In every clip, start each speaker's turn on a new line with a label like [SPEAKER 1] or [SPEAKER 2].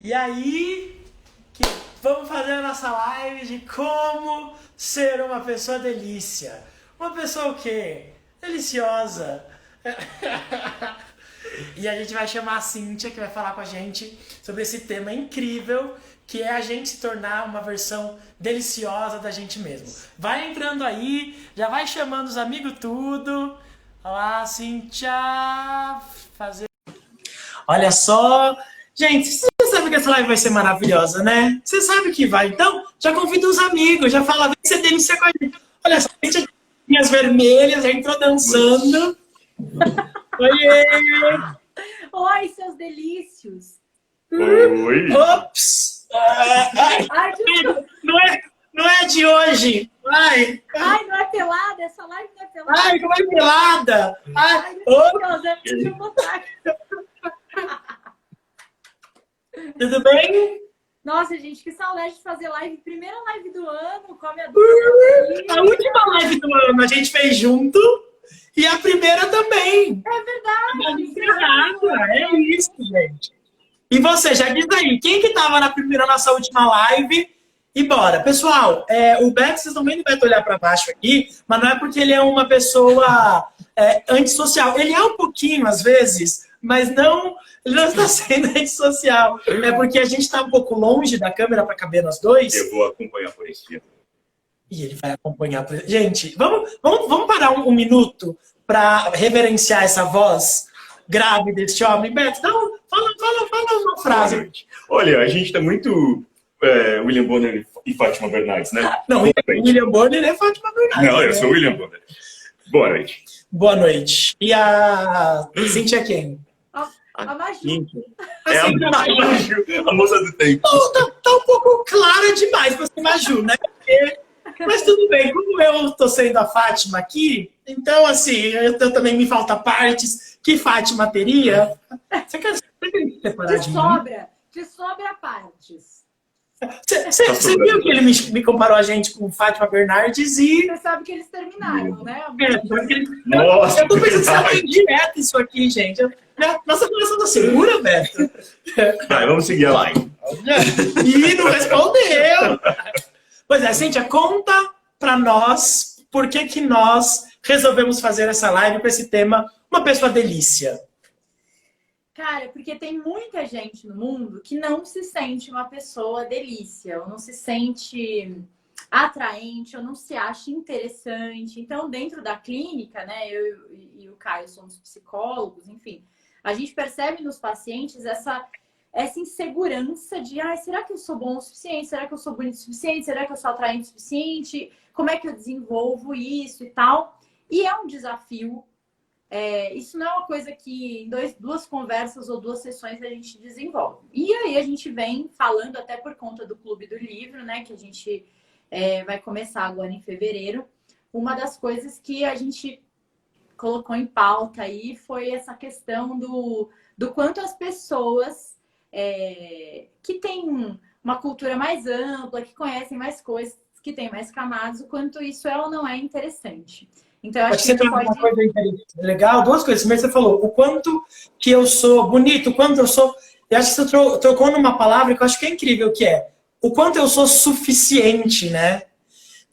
[SPEAKER 1] E aí, que vamos fazer a nossa live de como ser uma pessoa delícia. Uma pessoa o quê? Deliciosa. E a gente vai chamar a Cíntia, que vai falar com a gente sobre esse tema incrível, que é a gente se tornar uma versão deliciosa da gente mesmo. Vai entrando aí, já vai chamando os amigos tudo. Olá, Cíntia. Fazer. Olha só. Gente, você sabe que essa live vai ser maravilhosa, né? Você sabe que vai. Então, já convida os amigos, já fala, vem ser delícia com a gente. Olha só, a gente minhas vermelhas, já entrou dançando. Oiê!
[SPEAKER 2] Oi, seus delícios!
[SPEAKER 3] Oi!
[SPEAKER 1] Ops!
[SPEAKER 2] Ai,
[SPEAKER 1] Não é de hoje! Ai!
[SPEAKER 2] Ai, não é pelada? Essa live não é pelada?
[SPEAKER 1] Ai, como é pelada!
[SPEAKER 2] Ai, meu Deus, deixa eu botar.
[SPEAKER 1] Tudo bem?
[SPEAKER 2] Nossa, gente, que saudade de fazer live. Primeira live do ano, com a minha dupla.
[SPEAKER 1] A última live do ano a gente fez junto e a primeira também.
[SPEAKER 2] É verdade.
[SPEAKER 1] É isso, gente. E você, já diz aí, quem que tava na primeira, nossa última live? E bora. Pessoal, o Beto, vocês estão vendo o Beto olhar para baixo aqui, mas não é porque ele é uma pessoa antissocial. Ele é um pouquinho, às vezes, mas não, ele não está sendo antissocial. É porque a gente está um pouco longe da câmera para caber nós dois.
[SPEAKER 3] Eu vou acompanhar por esse.
[SPEAKER 1] E ele vai acompanhar. Gente, vamos parar um minuto para reverenciar essa voz grave desse homem. Beto, fala uma frase.
[SPEAKER 3] Olha, a gente está muito William Bonner e Fátima Bernardes, né?
[SPEAKER 1] Não, William Bonner é Fátima Bernardes.
[SPEAKER 3] Não, eu sou William Bonner. Boa noite.
[SPEAKER 1] Boa noite. E a Cíntia quem?
[SPEAKER 2] A Maju.
[SPEAKER 3] É a Maju, a moça do tempo.
[SPEAKER 1] Tá um pouco clara demais pra ser Maju, né? Mas tudo bem, como eu tô sendo a Fátima aqui, então assim, eu também me falta partes. Que Fátima teria? Você quer separar de mim?
[SPEAKER 2] Te sobra partes.
[SPEAKER 1] Você viu que ele me comparou a gente com Fátima Bernardes e...
[SPEAKER 2] Você sabe que eles terminaram, né?
[SPEAKER 3] Nossa,
[SPEAKER 1] eu tô pensando que você tá direto isso aqui, gente. Nossa coração tá segura, Beto?
[SPEAKER 3] Vai, vamos seguir a live.
[SPEAKER 1] E não respondeu. Pois é, Cíntia, conta pra nós por que nós resolvemos fazer essa live com esse tema, uma pessoa delícia.
[SPEAKER 2] Cara, porque tem muita gente no mundo que não se sente uma pessoa delícia, ou não se sente atraente, ou não se acha interessante. Então, dentro da clínica, né, eu e o Caio somos psicólogos, enfim, a gente percebe nos pacientes essa insegurança de, será que eu sou bom o suficiente? Será que eu sou bonito o suficiente? Será que eu sou atraente o suficiente? Como é que eu desenvolvo isso e tal? E é um desafio. Isso não é uma coisa que em duas conversas ou duas sessões a gente desenvolve. E aí a gente vem falando até por conta do Clube do Livro, né? Que a gente vai começar agora em fevereiro. Uma das coisas que a gente colocou em pauta aí foi essa questão do quanto as pessoas que têm uma cultura mais ampla, que conhecem mais coisas, que têm mais camadas, o quanto isso é ou não é interessante. Então, eu acho que
[SPEAKER 1] você tem uma coisa legal, duas coisas. Primeiro você falou o quanto que eu sou bonito, o quanto eu sou... Eu acho que você trocou numa palavra que eu acho que é incrível, que é o quanto eu sou suficiente, né?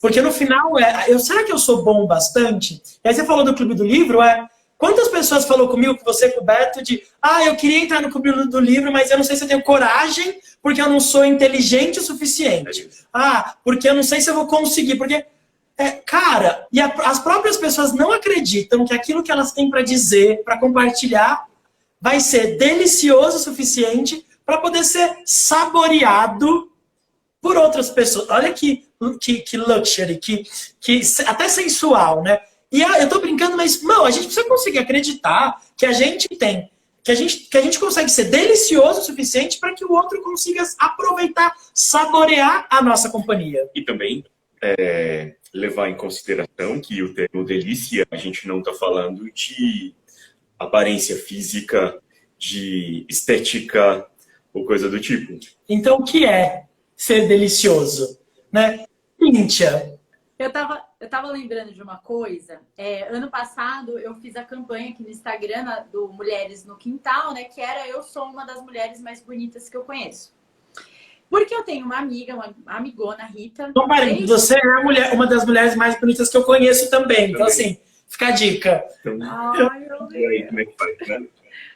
[SPEAKER 1] Porque no final, será que eu sou bom bastante? E aí você falou do Clube do Livro, quantas pessoas falou comigo, com você, com o Beto, de eu queria entrar no Clube do Livro, mas eu não sei se eu tenho coragem, porque eu não sou inteligente o suficiente. Porque eu não sei se eu vou conseguir, porque... cara, e as próprias pessoas não acreditam que aquilo que elas têm para dizer, para compartilhar, vai ser delicioso o suficiente para poder ser saboreado por outras pessoas. Olha que luxury, que até sensual, né? E eu tô brincando, mas não, a gente precisa conseguir acreditar que a gente tem, que a gente consegue ser delicioso o suficiente para que o outro consiga aproveitar, saborear a nossa companhia.
[SPEAKER 3] E também levar em consideração que o termo delícia, a gente não está falando de aparência física, de estética ou coisa do tipo.
[SPEAKER 1] Então, o que é ser delicioso? Né? Cíntia.
[SPEAKER 2] Eu tava lembrando de uma coisa. Ano passado, eu fiz a campanha aqui no Instagram do Mulheres no Quintal, né? Que era Eu Sou Uma das Mulheres Mais Bonitas que eu conheço. Porque eu tenho uma amiga, uma amigona, Rita.
[SPEAKER 1] Então, parente, você é a mulher, uma das mulheres mais bonitas que eu conheço também. Então, assim, fica a dica.
[SPEAKER 3] Então,
[SPEAKER 2] Ai, meu
[SPEAKER 3] e aí,
[SPEAKER 2] Deus.
[SPEAKER 3] como é que faz, né?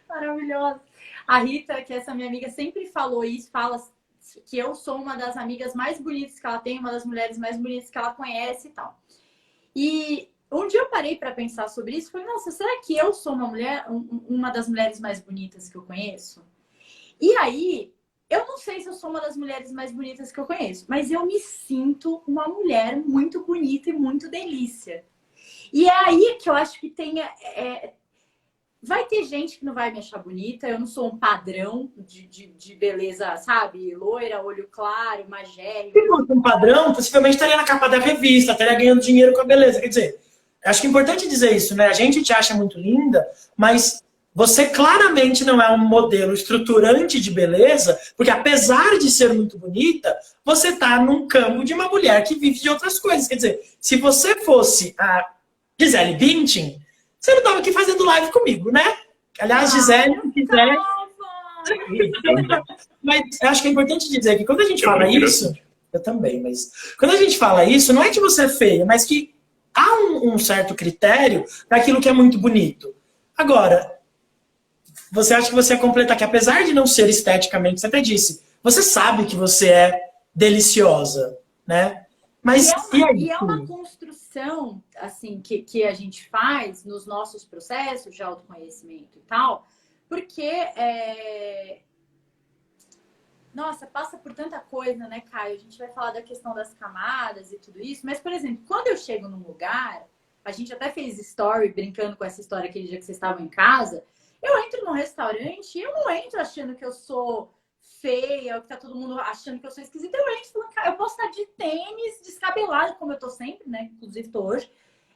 [SPEAKER 2] Maravilhosa. A Rita, que é essa minha amiga, sempre falou isso, fala que eu sou uma das amigas mais bonitas que ela tem, uma das mulheres mais bonitas que ela conhece e tal. E um dia eu parei para pensar sobre isso e falei, nossa, será que eu sou uma mulher, uma das mulheres mais bonitas que eu conheço? E aí, eu não sei se eu sou uma das mulheres mais bonitas que eu conheço, mas eu me sinto uma mulher muito bonita e muito delícia. E é aí que eu acho que tem... vai ter gente que não vai me achar bonita, eu não sou um padrão de beleza, sabe? Loira, olho claro, magérrima.
[SPEAKER 1] Se fosse um padrão, possivelmente estaria na capa da revista, estaria ganhando dinheiro com a beleza. Quer dizer, acho que é importante dizer isso, né? A gente te acha muito linda, mas você claramente não é um modelo estruturante de beleza, porque apesar de ser muito bonita, você está num campo de uma mulher que vive de outras coisas. Quer dizer, se você fosse a Gisele Bündchen, você não estava aqui fazendo live comigo, né? Aliás, Gisele, se quiser... Mas eu acho que é importante dizer que quando a gente fala isso... Eu também, mas... Quando a gente fala isso, não é que você é feia, mas que há um certo critério para aquilo que é muito bonito. Agora, você acha que você ia completar que apesar de não ser esteticamente, você até disse, você sabe que você é deliciosa, né? Mas
[SPEAKER 2] e é uma construção assim que a gente faz nos nossos processos de autoconhecimento e tal, porque nossa, passa por tanta coisa, né, Caio? A gente vai falar da questão das camadas e tudo isso, mas, por exemplo, quando eu chego num lugar, a gente até fez story brincando com essa história aquele dia que vocês estavam em casa, eu entro num restaurante e eu não entro achando que eu sou feia, ou que tá todo mundo achando que eu sou esquisita. Eu entro falando, cara, eu posso estar de tênis, descabelada, como eu tô sempre, né? Inclusive tô hoje.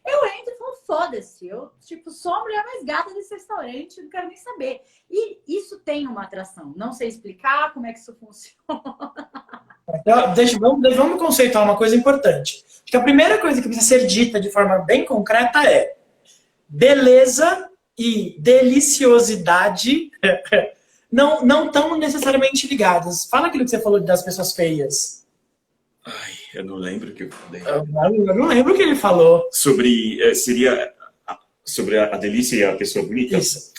[SPEAKER 2] Eu entro e falo, foda-se, eu, tipo, sou a mulher mais gata desse restaurante, não quero nem saber. E isso tem uma atração. Não sei explicar como é que isso funciona.
[SPEAKER 1] Então, vamos conceituar uma coisa importante. Acho que a primeira coisa que precisa ser dita de forma bem concreta é beleza e deliciosidade não estão necessariamente ligadas. Fala aquilo que você falou das pessoas feias.
[SPEAKER 3] Ai, eu não lembro o que eu falei.
[SPEAKER 1] Eu não lembro o que ele falou.
[SPEAKER 3] Sobre a delícia e a pessoa bonita?
[SPEAKER 1] Isso.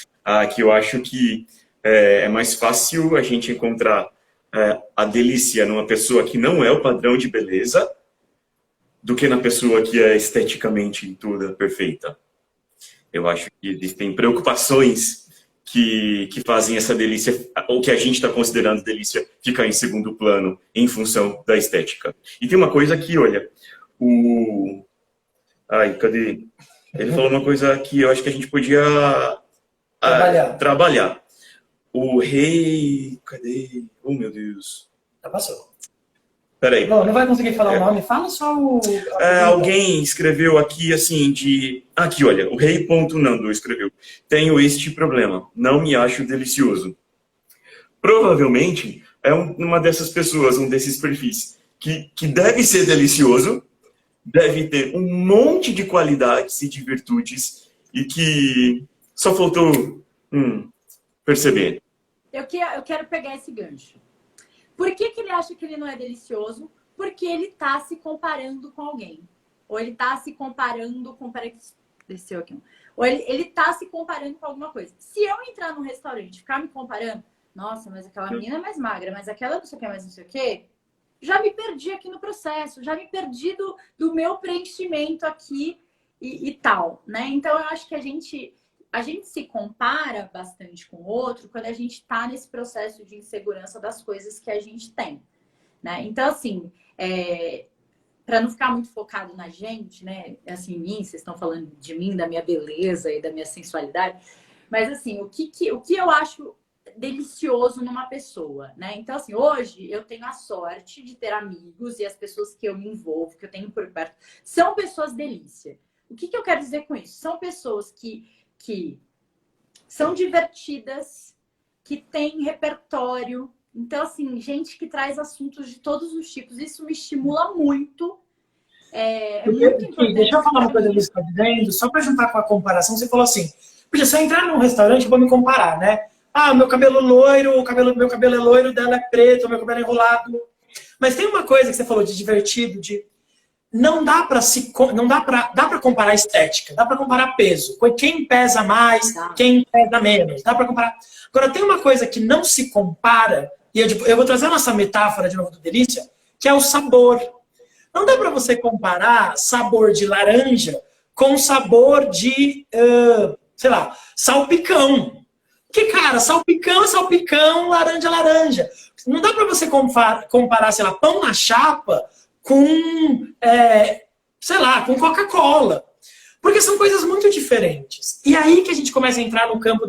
[SPEAKER 3] Que eu acho que é mais fácil a gente encontrar a delícia numa pessoa que não é o padrão de beleza do que na pessoa que é esteticamente toda perfeita. Eu acho que existem preocupações que fazem essa delícia, ou que a gente está considerando delícia, ficar em segundo plano em função da estética. E tem uma coisa aqui, olha, cadê? Ele falou uma coisa que eu acho que a gente podia trabalhar. O rei... Cadê? Oh, meu Deus.
[SPEAKER 1] Já passou.
[SPEAKER 3] Peraí.
[SPEAKER 1] Não vai conseguir falar o nome, fala só o...
[SPEAKER 3] Alguém escreveu aqui assim de... Aqui, olha, o rei.nando escreveu. Tenho este problema, não me acho delicioso. Provavelmente é uma dessas pessoas, um desses perfis, que deve ser delicioso, deve ter um monte de qualidades e de virtudes e que só faltou perceber.
[SPEAKER 2] Eu quero pegar esse gancho. Por que ele acha que ele não é delicioso? Porque ele tá se comparando com alguém. Ou ele tá se comparando com... Desceu aqui. Ou ele tá se comparando com alguma coisa. Se eu entrar num restaurante e ficar me comparando, nossa, mas aquela menina é mais magra, mas aquela não sei o que, mais não sei o que, já me perdi aqui no processo, já me perdi do meu preenchimento aqui e tal, né? Então, eu acho que a gente se compara bastante com o outro quando a gente está nesse processo de insegurança das coisas que a gente tem, né? Então, assim, para não ficar muito focado na gente, né? Assim, em mim, vocês estão falando de mim, da minha beleza e da minha sensualidade, mas, assim, o que eu acho delicioso numa pessoa, né? Então, assim, hoje eu tenho a sorte de ter amigos e as pessoas que eu me envolvo, que eu tenho por perto, são pessoas delícia. O que eu quero dizer com isso? São pessoas que são divertidas, que têm repertório. Então, assim, gente que traz assuntos de todos os tipos. Isso me estimula muito. Muito importante.
[SPEAKER 1] Deixa eu falar uma coisa que você está dizendo, só para juntar com a comparação. Você falou assim, porque se eu entrar num restaurante, eu vou me comparar, né? Meu cabelo loiro, meu cabelo é loiro, dela é preto, meu cabelo é enrolado. Mas tem uma coisa que você falou de divertido, de não dá para comparar estética, dá para comparar peso. Quem pesa mais, quem pesa menos, dá para comparar. Agora tem uma coisa que não se compara, e eu vou trazer a nossa metáfora de novo do Delícia, que é o sabor. Não dá para você comparar sabor de laranja com sabor de, sei lá, salpicão. Porque, cara, salpicão é salpicão, laranja é laranja. Não dá para você comparar, sei lá, pão na chapa com, sei lá, com Coca-Cola. Porque são coisas muito diferentes. E aí que a gente começa a entrar no campo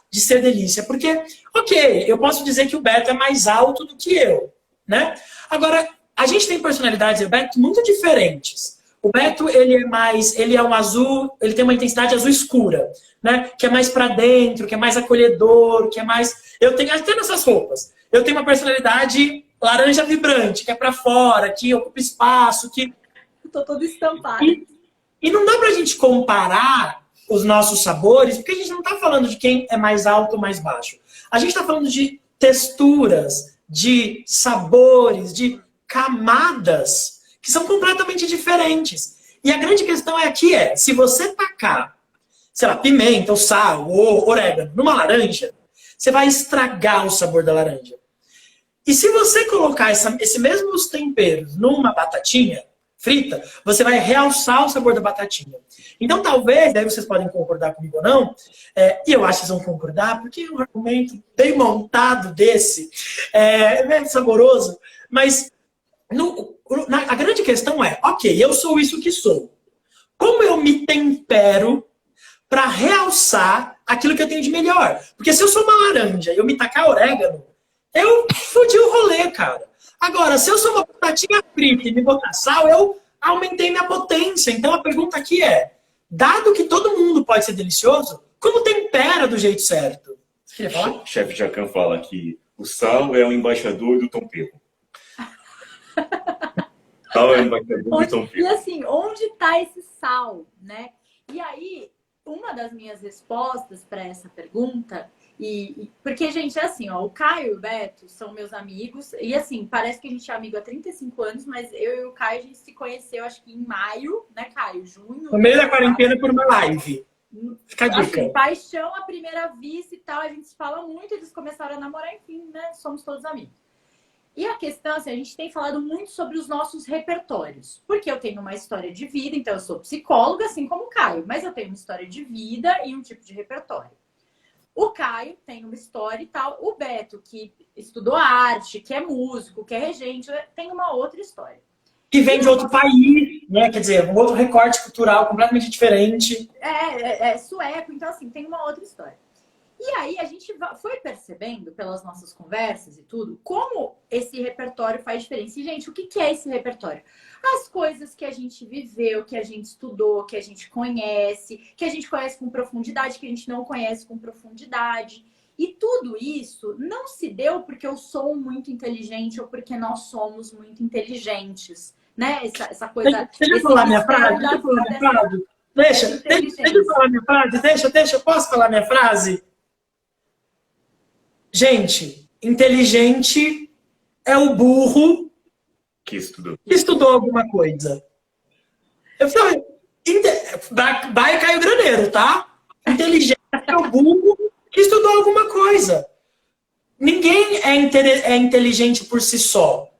[SPEAKER 1] de ser delícia. Porque, ok, eu posso dizer que o Beto é mais alto do que eu, né? Agora, a gente tem personalidades, o Beto, muito diferentes. O Beto, ele é um azul, ele tem uma intensidade azul escura, né? Que é mais pra dentro, que é mais acolhedor, que é mais... Eu tenho até nessas roupas. Eu tenho uma personalidade laranja vibrante, que é pra fora, que ocupa espaço, que...
[SPEAKER 2] Eu tô toda estampada.
[SPEAKER 1] E não dá pra gente comparar os nossos sabores, porque a gente não tá falando de quem é mais alto ou mais baixo. A gente tá falando de texturas, de sabores, de camadas que são completamente diferentes. E a grande questão aqui se você tacar, sei lá, pimenta, ou sal, ou orégano numa laranja, você vai estragar o sabor da laranja. E se você colocar esses mesmos temperos numa batatinha frita, você vai realçar o sabor da batatinha. Então, talvez, daí vocês podem concordar comigo ou não, e eu acho que vocês vão concordar, porque é um argumento bem montado desse, é saboroso, mas a grande questão ok, eu sou isso que sou. Como eu me tempero para realçar aquilo que eu tenho de melhor? Porque se eu sou uma laranja e eu me tacar orégano, eu fodi o rolê, cara. Agora, se eu sou uma batatinha frita e me botar sal, eu aumentei minha potência. Então a pergunta aqui dado que todo mundo pode ser delicioso, como tempera do jeito certo? Você queria falar?
[SPEAKER 3] O chefe Jacan fala que o sal é o embaixador do tempero. Sal é o embaixador do tempero.
[SPEAKER 2] E assim, onde está esse sal, né? E aí, uma das minhas respostas para essa pergunta... porque, gente, é assim, ó, o Caio e o Beto são meus amigos. E assim, parece que a gente é amigo há 35 anos, mas eu e o Caio, a gente se conheceu, acho que em maio, né, Caio? Junho.
[SPEAKER 1] No meio da quarentena por uma live. Fica a dica.
[SPEAKER 2] Assim, paixão à primeira vista e tal, a gente se fala muito, eles começaram a namorar, enfim, né? Somos todos amigos. E a questão, assim, a gente tem falado muito sobre os nossos repertórios. Porque eu tenho uma história de vida, então eu sou psicóloga, assim como o Caio, mas eu tenho uma história de vida e um tipo de repertório. O Caio tem uma história e tal. O Beto, que estudou arte, que é músico, que é regente, tem uma outra história.
[SPEAKER 1] Que vem de outro país, né? Quer dizer, um outro recorte cultural completamente diferente.
[SPEAKER 2] É sueco, então assim, tem uma outra história. E aí a gente foi percebendo, pelas nossas conversas e tudo, como esse repertório faz diferença. E, gente, o que é esse repertório? As coisas que a gente viveu, que a gente estudou, que a gente conhece com profundidade, que a gente não conhece com profundidade. E tudo isso não se deu porque eu sou muito inteligente ou porque nós somos muito inteligentes, né? Essa coisa...
[SPEAKER 1] Deixa eu falar minha frase? Deixa eu falar minha frase? Deixa, eu posso falar minha frase? Gente, inteligente é o burro
[SPEAKER 3] que
[SPEAKER 1] estudou alguma coisa. Eu falei, vai cair o graneiro, tá? Inteligente é o burro que estudou alguma coisa. Ninguém é inteligente por si só.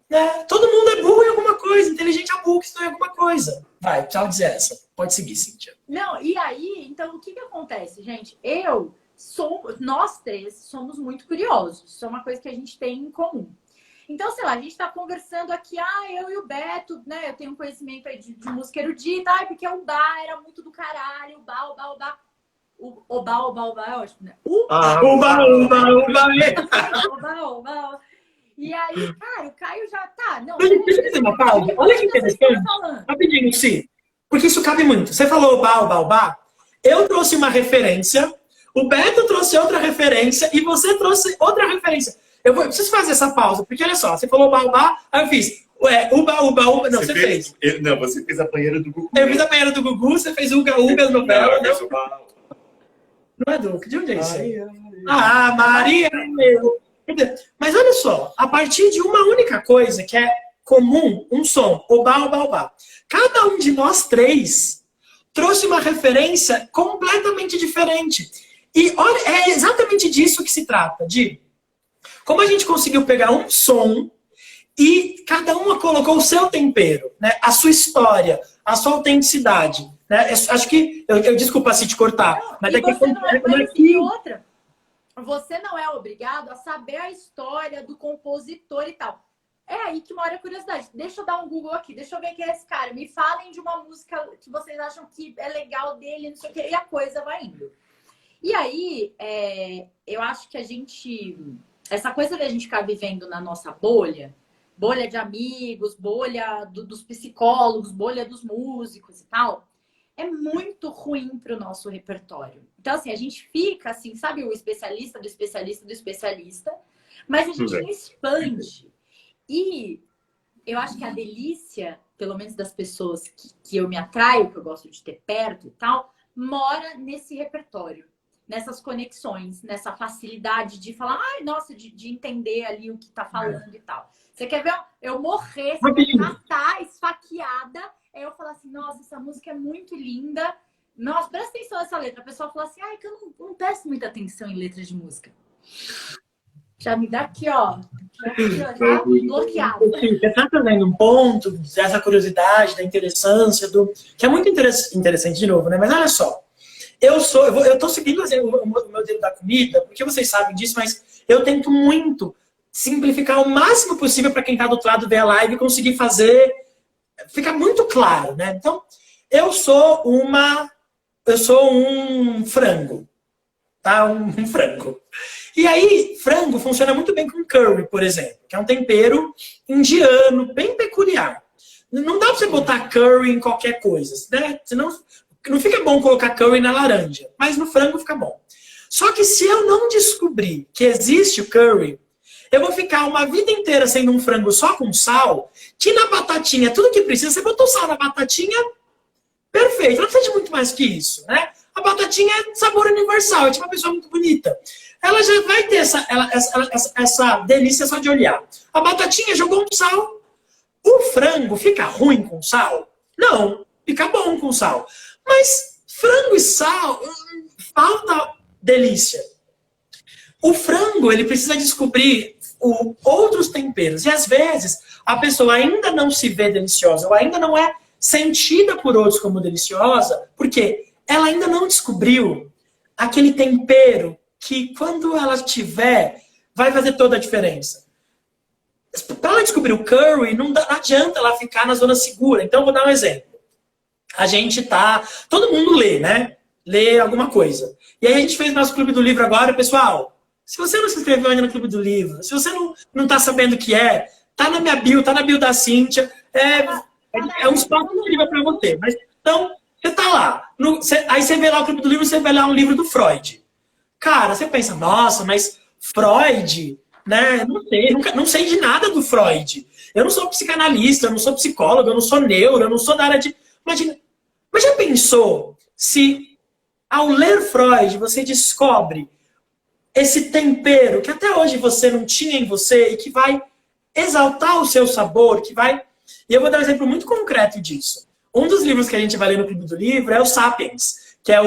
[SPEAKER 1] Né? Todo mundo é burro em alguma coisa. Inteligente é burro que estudou em alguma coisa. Vai, tchau dizer essa. Pode seguir, Cíntia.
[SPEAKER 2] Não, e aí, então, o que acontece, gente? Nós três somos muito curiosos. Isso é uma coisa que a gente tem em comum. Então, sei lá, a gente tá conversando aqui, eu e o Beto, né? Eu tenho um conhecimento aí de música erudita, porque o Bá era muito do caralho, o Bá. O Oba é ótimo, né? Oba. E aí, cara, o Caio já tá... Não,
[SPEAKER 1] deixa eu fazer uma pausa. Olha que interessante. Rapidinho, sim. Porque isso cabe muito. Você falou Oba. Eu trouxe uma referência, o Beto trouxe outra referência e você trouxe outra referência. Eu preciso fazer essa pausa, porque olha só, você falou Oba, aí eu fiz Uba. Não, você fez.
[SPEAKER 3] Não, você fez a banheira do Gugu.
[SPEAKER 1] Eu fiz a banheira do Gugu, você fez Uga no novela. Não é Duque, de onde é isso aí? Maria, Mas olha só, a partir de uma única coisa que é comum, um som, obá, obá, obá. Cada um de nós três trouxe uma referência completamente diferente. E olha, é exatamente disso que se trata, de como a gente conseguiu pegar um som e cada uma colocou o seu tempero, né? A sua história, a sua autenticidade. Né? Acho que, desculpa se te cortar,
[SPEAKER 2] Não,
[SPEAKER 1] mas
[SPEAKER 2] é que outra. Você não é obrigado a saber a história do compositor e tal. É aí que mora a curiosidade. Deixa eu dar um Google aqui, deixa eu ver quem é esse cara. Me falem de uma música que vocês acham que é legal dele, não sei o quê, e a coisa vai indo. E aí, eu acho que essa coisa da gente ficar vivendo na nossa bolha de amigos, bolha dos psicólogos, bolha dos músicos e tal, é muito ruim para o nosso repertório. Então, assim, a gente fica, assim, sabe, o especialista do especialista do especialista, mas a gente não expande. E eu acho que a delícia, pelo menos das pessoas que eu me atraio, que eu gosto de ter perto e tal, mora nesse repertório, nessas conexões, nessa facilidade de falar, ai, nossa, de entender ali o que tá falando e tal. Você quer ver eu morrer, você vai matar, esfaqueada, aí eu falar assim, nossa, essa música é muito linda. Nossa, presta atenção nessa letra. A pessoa fala assim, ai, que eu não presto muita atenção em letras de música. Já me dá aqui, ó. Já bloqueado.
[SPEAKER 1] Você está trazendo um ponto dessa curiosidade, da interessância, que é muito interessante de novo, né? Mas olha só. Eu tô seguindo assim, o meu dedo da comida, porque vocês sabem disso, mas eu tento muito simplificar o máximo possível para quem está do outro lado ver a live e conseguir fazer. Fica muito claro, né? Então, eu sou um frango. Tá? Um frango. E aí, frango funciona muito bem com curry, por exemplo, que é um tempero indiano, bem peculiar. Não dá pra você botar curry em qualquer coisa, né? Senão não fica bom colocar curry na laranja, mas no frango fica bom. Só que se eu não descobrir que existe o curry, eu vou ficar uma vida inteira sendo um frango só com sal, que na batatinha, tudo que precisa, você botou sal na batatinha, perfeito. Não precisa de muito mais que isso, né? A batatinha é sabor universal, é tipo uma pessoa muito bonita. Ela já vai ter essa delícia só de olhar. A batatinha jogou um sal. O frango fica ruim com sal? Não, fica bom com sal. Mas frango e sal, falta delícia. O frango, ele precisa descobrir outros temperos. E às vezes, a pessoa ainda não se vê deliciosa, ou ainda não é sentida por outros como deliciosa, porque ela ainda não descobriu aquele tempero que, quando ela tiver, vai fazer toda a diferença. Para ela descobrir o curry, não adianta ela ficar na zona segura. Então, eu vou dar um exemplo. A gente tá... Todo mundo lê, né? Lê alguma coisa. E aí a gente fez nosso Clube do Livro agora. Pessoal, se você não se inscreveu ainda no Clube do Livro, se você não tá sabendo o que é, tá na minha bio, tá na bio da Cíntia. É um espaço incrível para você. Mas, então, você tá lá. Aí você vê lá o Clube do Livro, você vê lá um livro do Freud. Cara, você pensa, nossa, mas Freud, né? Não sei de nada do Freud. Eu não sou psicanalista, eu não sou psicólogo, eu não sou neuro, eu não sou da área de... Imagina, mas já pensou se ao ler Freud você descobre esse tempero que até hoje você não tinha em você e que vai exaltar o seu sabor, que vai... E eu vou dar um exemplo muito concreto disso. Um dos livros que a gente vai ler no Clube do Livro é o Sapiens, que é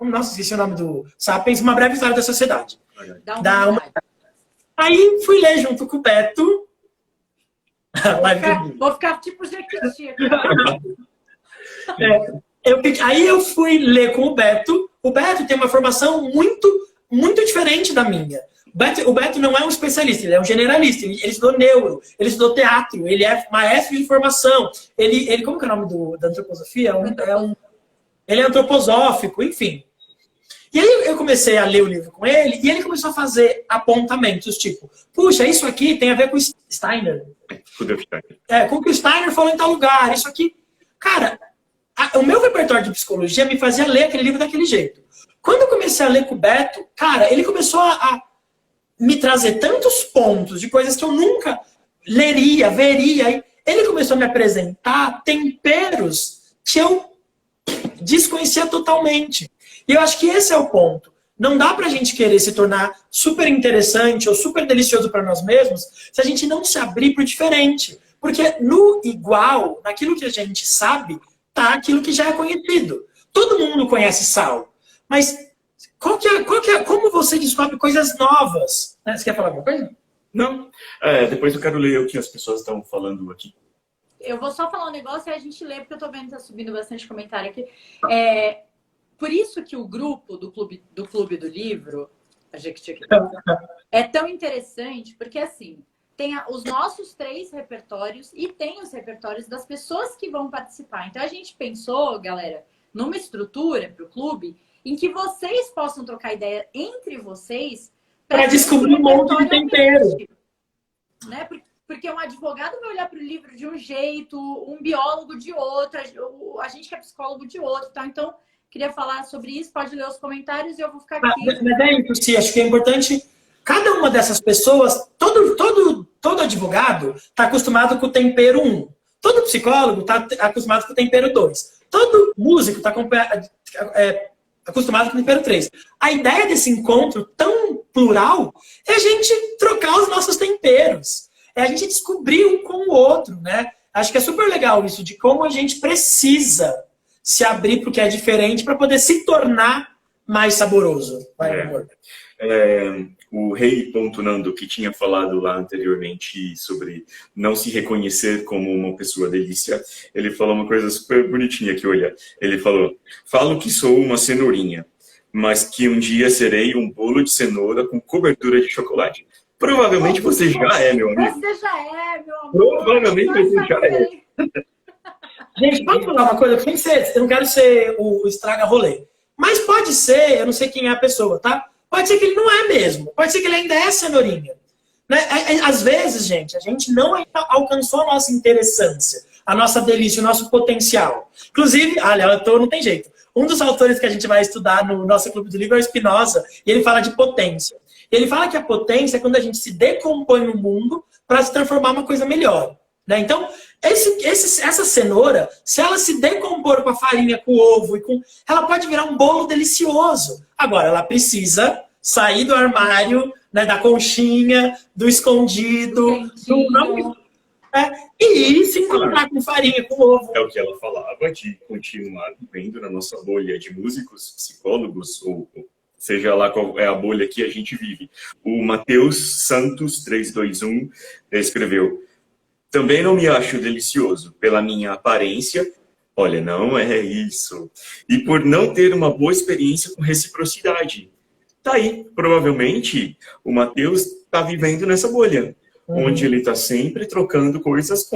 [SPEAKER 1] Nossa, esqueci o nome do Sapiens, Uma Breve História da Sociedade. Aí fui ler junto com o Beto.
[SPEAKER 2] Vou ficar tipo Jequiti.
[SPEAKER 1] Aí eu fui ler com o Beto. O Beto tem uma formação muito, muito diferente da minha. O Beto não é um especialista, ele é um generalista. Ele estudou neuro, ele estudou teatro, ele é maestro de formação. Ele como que é o nome da antroposofia? Ele é antroposófico, enfim. E aí eu comecei a ler o livro com ele e ele começou a fazer apontamentos, tipo, puxa, isso aqui tem a ver com Steiner. Com o que o Steiner falou em tal lugar, isso aqui. Cara, o meu repertório de psicologia me fazia ler aquele livro daquele jeito. Quando eu comecei a ler com o Beto, cara, ele começou a me trazer tantos pontos de coisas que eu nunca leria, veria. Ele começou a me apresentar temperos que eu desconhecia totalmente. E eu acho que esse é o ponto. Não dá pra gente querer se tornar super interessante ou super delicioso para nós mesmos se a gente não se abrir pro diferente. Porque no igual, naquilo que a gente sabe, tá aquilo que já é conhecido. Todo mundo conhece sal. Mas como você descobre coisas novas? Você quer falar alguma coisa?
[SPEAKER 3] Não. Depois eu quero ler o que as pessoas estão falando aqui.
[SPEAKER 2] Eu vou só falar um negócio e a gente lê, porque eu tô vendo que tá subindo bastante comentário aqui. Por isso que o grupo do Clube do Livro, a Jequiti, é tão interessante, porque assim, tem os nossos 3 repertórios e tem os repertórios das pessoas que vão participar. Então a gente pensou, galera, numa estrutura para o clube em que vocês possam trocar ideia entre vocês
[SPEAKER 1] para descobrir um monte de tempero.
[SPEAKER 2] Né? Porque um advogado vai olhar para o livro de um jeito, um biólogo de outro, a gente que é psicólogo de outro. Tá? Então, queria falar sobre isso, pode ler os comentários e eu vou ficar aqui.
[SPEAKER 1] Mas é isso, sim, acho que é importante. Cada uma dessas pessoas, todo advogado está acostumado com o tempero 1. Todo psicólogo está acostumado com o tempero 2. Todo músico está acostumado com o tempero 3. A ideia desse encontro tão plural é a gente trocar os nossos temperos. É a gente descobrir um com o outro, né? Acho que é super legal isso, de como a gente precisa se abrir para o que é diferente para poder se tornar mais saboroso. Vai, amor.
[SPEAKER 3] O Rei Nando, que tinha falado lá anteriormente sobre não se reconhecer como uma pessoa delícia, ele falou uma coisa super bonitinha aqui, olha. Ele falou, falo que sou uma cenourinha, mas que um dia serei um bolo de cenoura com cobertura de chocolate. Provavelmente você já é, meu amigo.
[SPEAKER 2] Você já é, meu amor.
[SPEAKER 3] Provavelmente você já é.
[SPEAKER 1] Gente, pode falar uma coisa? Eu não quero ser o estraga-rolê. Mas pode ser, eu não sei quem é a pessoa, tá? Pode ser que ele não é mesmo. Pode ser que ele ainda é cenourinha. Né? Às vezes, gente, a gente não alcançou a nossa interessância, a nossa delícia, o nosso potencial. Inclusive, olha, não tem jeito. Um dos autores que a gente vai estudar no nosso Clube do Livro é o Spinoza, e ele fala de potência. Ele fala que a potência é quando a gente se decompõe no mundo para se transformar uma coisa melhor. Né? Então, essa cenoura, se ela se decompor com a farinha, com o ovo, ela pode virar um bolo delicioso. Agora, ela precisa sair do armário, né, da conchinha, do escondido, e se encontrar com farinha, com ovo.
[SPEAKER 3] É o que ela falava, de continuar vivendo na nossa bolha de músicos, psicólogos, ou seja lá qual é a bolha que a gente vive. O Matheus Santos 321 escreveu: também não me acho delicioso pela minha aparência. Olha, não é isso. E por não ter uma boa experiência com reciprocidade. Tá aí, provavelmente, o Matheus está vivendo nessa bolha. Onde ele está sempre trocando coisas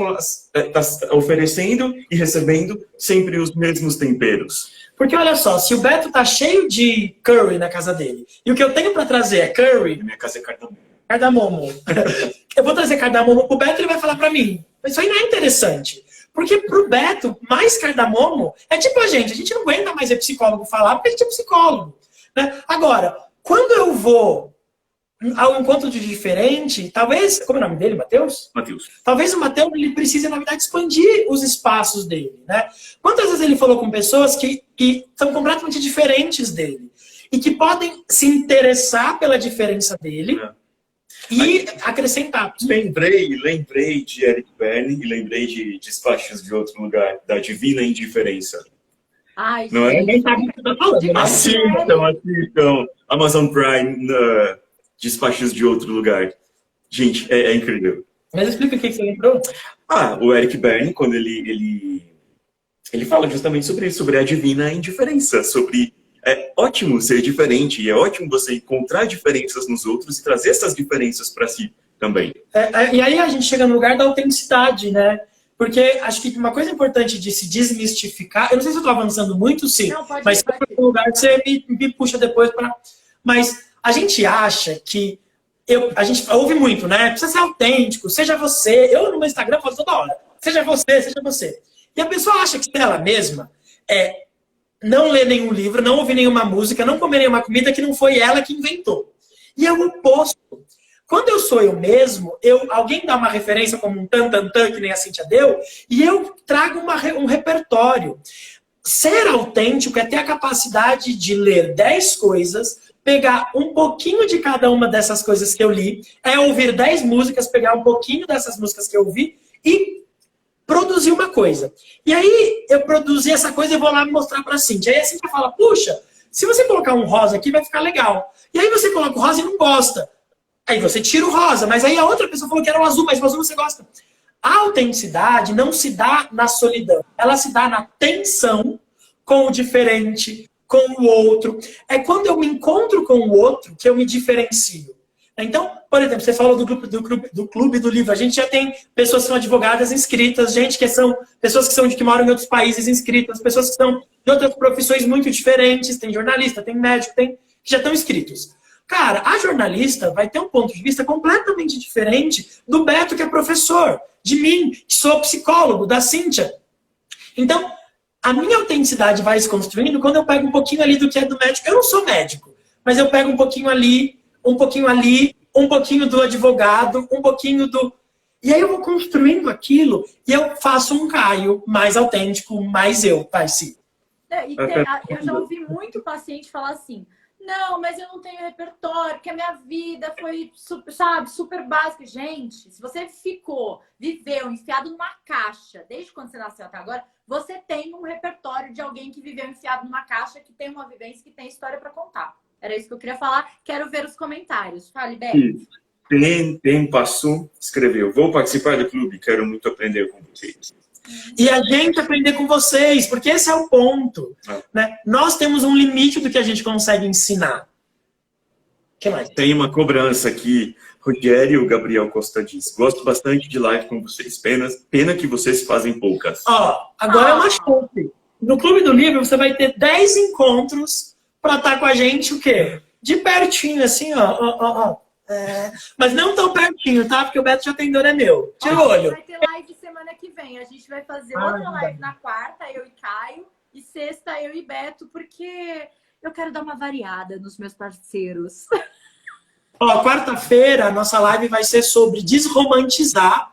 [SPEAKER 3] está oferecendo e recebendo sempre os mesmos temperos.
[SPEAKER 1] Porque olha só, se o Beto tá cheio de curry na casa dele, e o que eu tenho para trazer é curry...
[SPEAKER 3] Na minha casa é cardamomo.
[SPEAKER 1] Cardamomo. Eu vou trazer cardamomo pro Beto e ele vai falar para mim. Isso aí não é interessante. Porque pro Beto, mais cardamomo é tipo a gente não aguenta mais ver psicólogo falar porque a gente é psicólogo. Né? Agora, quando eu vou ao encontro de diferente, talvez... Como é o nome dele, Matheus?
[SPEAKER 3] Matheus.
[SPEAKER 1] Talvez o Matheus ele precise, na verdade, expandir os espaços dele. Né? Quantas vezes ele falou com pessoas que são completamente diferentes dele e que podem se interessar pela diferença dele e acrescentar.
[SPEAKER 3] Lembrei de Eric Berne e lembrei de Despachos de Outro Lugar, da Divina Indiferença.
[SPEAKER 2] Ai,
[SPEAKER 3] não é?
[SPEAKER 1] Ninguém sabe o que você tá falando. Né?
[SPEAKER 3] Assistam. Amazon Prime, Despachos de Outro Lugar. Gente, é incrível.
[SPEAKER 1] Mas explica o que você lembrou.
[SPEAKER 3] O Eric Berne, quando ele fala justamente sobre isso, sobre a divina indiferença, sobre é ótimo ser diferente, e é ótimo você encontrar diferenças nos outros e trazer essas diferenças para si também.
[SPEAKER 1] E aí a gente chega no lugar da autenticidade, né? Porque acho que uma coisa importante de se desmistificar, eu não sei se eu estou avançando muito, sim,
[SPEAKER 2] não,
[SPEAKER 1] mas se for um lugar que você me puxa depois para... Mas a gente acha que... a gente ouve muito, né? Precisa ser autêntico, seja você. Eu no meu Instagram falo toda hora, seja você, seja você. E a pessoa acha que ela mesma não ler nenhum livro, não ouvir nenhuma música, não comer nenhuma comida que não foi ela que inventou. E é o oposto. Quando eu sou eu mesmo, alguém dá uma referência como um tan-tan-tan, que nem a Cíntia deu, e eu trago um repertório. Ser autêntico é ter a capacidade de ler 10 coisas, pegar um pouquinho de cada uma dessas coisas que eu li, é ouvir 10 músicas, pegar um pouquinho dessas músicas que eu ouvi e produzir uma coisa. E aí eu produzi essa coisa e vou lá mostrar pra Cíntia. Aí a Cíntia fala, puxa, se você colocar um rosa aqui vai ficar legal. E aí você coloca o rosa e não gosta. Aí você tira o rosa, mas aí a outra pessoa falou que era o azul, mas o azul você gosta. A autenticidade não se dá na solidão, ela se dá na tensão com o diferente, com o outro. É quando eu me encontro com o outro que eu me diferencio. Então, por exemplo, você falou do Clube do Livro. A gente já tem pessoas que são advogadas inscritas, gente que são pessoas que moram em outros países inscritas, pessoas que são de outras profissões muito diferentes. Tem jornalista, tem médico, que já estão inscritos. Cara, a jornalista vai ter um ponto de vista completamente diferente do Beto, que é professor, de mim, que sou psicólogo, da Cíntia. Então, a minha autenticidade vai se construindo quando eu pego um pouquinho ali do que é do médico. Eu não sou médico, mas eu pego um pouquinho ali, um pouquinho do advogado, um pouquinho do... E aí eu vou construindo aquilo e eu faço um Caio mais autêntico, mais eu, vai sim.
[SPEAKER 2] Eu já ouvi muito paciente falar assim, não, mas eu não tenho repertório, porque a minha vida foi, super básica. Gente, se você viveu enfiado numa caixa, desde quando você nasceu até agora, você tem um repertório de alguém que viveu enfiado numa caixa, que tem uma vivência, que tem história para contar. Era isso que eu queria falar. Quero ver os comentários. Fale, Beto.
[SPEAKER 3] Passou, escreveu. Vou participar do clube, quero muito aprender com vocês.
[SPEAKER 1] E a gente aprender com vocês, porque esse é o ponto. Né? Nós temos um limite do que a gente consegue ensinar. O que mais?
[SPEAKER 3] Tem uma cobrança aqui. Rogério Gabriel Costa diz, gosto bastante de live com vocês. Pena que vocês fazem poucas.
[SPEAKER 1] Agora é uma chance. No Clube do Livro você vai ter 10 encontros para estar com a gente, o quê? De pertinho, assim, ó. Mas não tão pertinho, tá? Porque o Beto já tem dor, é meu. Tira o olho.
[SPEAKER 2] Vai ter live semana que vem. A gente vai fazer outra live na quarta, eu e Caio. E sexta, eu e Beto, porque eu quero dar uma variada nos meus parceiros.
[SPEAKER 1] Quarta-feira, a nossa live vai ser sobre desromantizar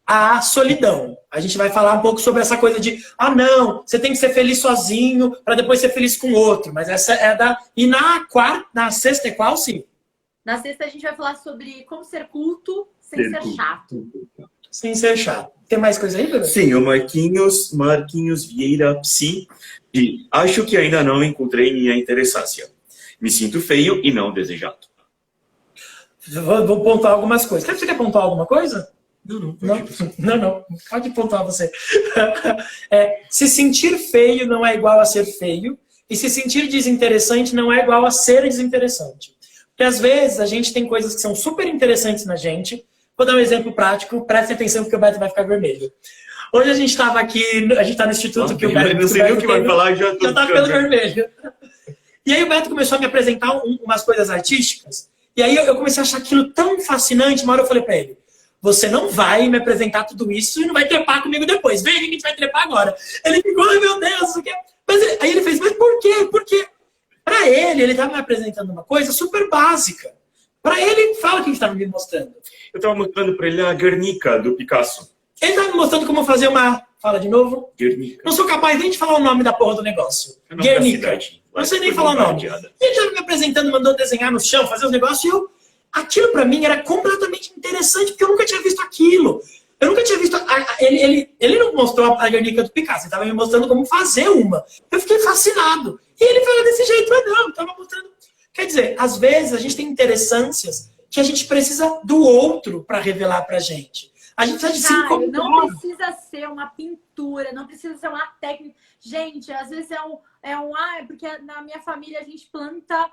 [SPEAKER 1] a solidão. A gente vai falar um pouco sobre essa coisa de, não, você tem que ser feliz sozinho para depois ser feliz com o outro. Mas essa é da... E na sexta é qual, sim?
[SPEAKER 2] Na sexta a gente vai falar sobre como ser culto sem ser chato.
[SPEAKER 1] Sem ser chato. Tem mais coisa aí, Bruno?
[SPEAKER 3] Sim, o Marquinhos Vieira Psi. E acho que ainda não encontrei minha interessância. Me sinto feio e não desejado.
[SPEAKER 1] Vou pontuar algumas coisas. Você quer pontuar alguma coisa? Não. Pode pontuar você. Se sentir feio não é igual a ser feio. E se sentir desinteressante não é igual a ser desinteressante. Porque às vezes a gente tem coisas que são super interessantes na gente. Vou dar um exemplo prático. Prestem atenção porque o Beto vai ficar vermelho. Hoje a gente estava aqui, a gente está no instituto que o Beto...
[SPEAKER 3] Não sei nem o que vai falar, já
[SPEAKER 1] está ficando vermelho. E aí o Beto começou a me apresentar umas coisas artísticas. E aí eu comecei a achar aquilo tão fascinante. Uma hora eu falei para ele, você não vai me apresentar tudo isso e não vai trepar comigo depois. Vem, a gente vai trepar agora. Ele ficou, ai meu Deus, o que? Aí ele fez, mas por quê? Por quê? Para ele estava me apresentando uma coisa super básica. Para ele, fala o que estava me mostrando.
[SPEAKER 3] Eu estava mostrando para ele a Guernica, do Picasso.
[SPEAKER 1] Ele estava me mostrando como fazer uma... Fala de novo.
[SPEAKER 3] Guernica.
[SPEAKER 1] Não sou capaz nem de falar o nome da porra do negócio. Guernica. Não sei nem falar o nome. E ele estava me apresentando, mandou desenhar no chão, fazer os negócios, e aquilo para mim era completamente interessante, porque eu nunca tinha visto aquilo. Eu nunca tinha visto... Ele não mostrou a Guernica do Picasso, ele estava me mostrando como fazer uma. Eu fiquei fascinado. E ele falou desse jeito, mas não, estava mostrando... Quer dizer, às vezes a gente tem interessâncias que a gente precisa do outro para revelar pra gente. A gente precisa de se incomodar.
[SPEAKER 2] Não precisa ser uma pintura, não precisa ser uma técnica. Gente, às vezes porque na minha família a gente planta,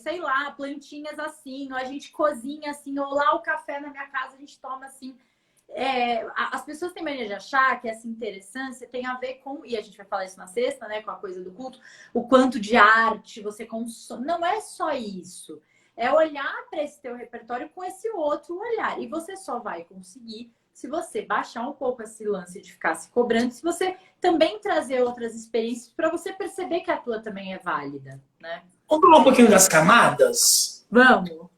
[SPEAKER 2] sei lá, plantinhas assim, ou a gente cozinha assim, ou lá o café na minha casa a gente toma assim. As pessoas têm mania de achar que essa interessância tem a ver com, e a gente vai falar isso na sexta, né, com a coisa do culto, o quanto de arte você consome. Não é só isso. É olhar para esse teu repertório com esse outro olhar. E você só vai conseguir se você baixar um pouco esse lance de ficar se cobrando, se você também trazer outras experiências para você perceber que a tua também é válida, né?
[SPEAKER 1] Vamos falar um pouquinho das camadas?
[SPEAKER 2] Vamos.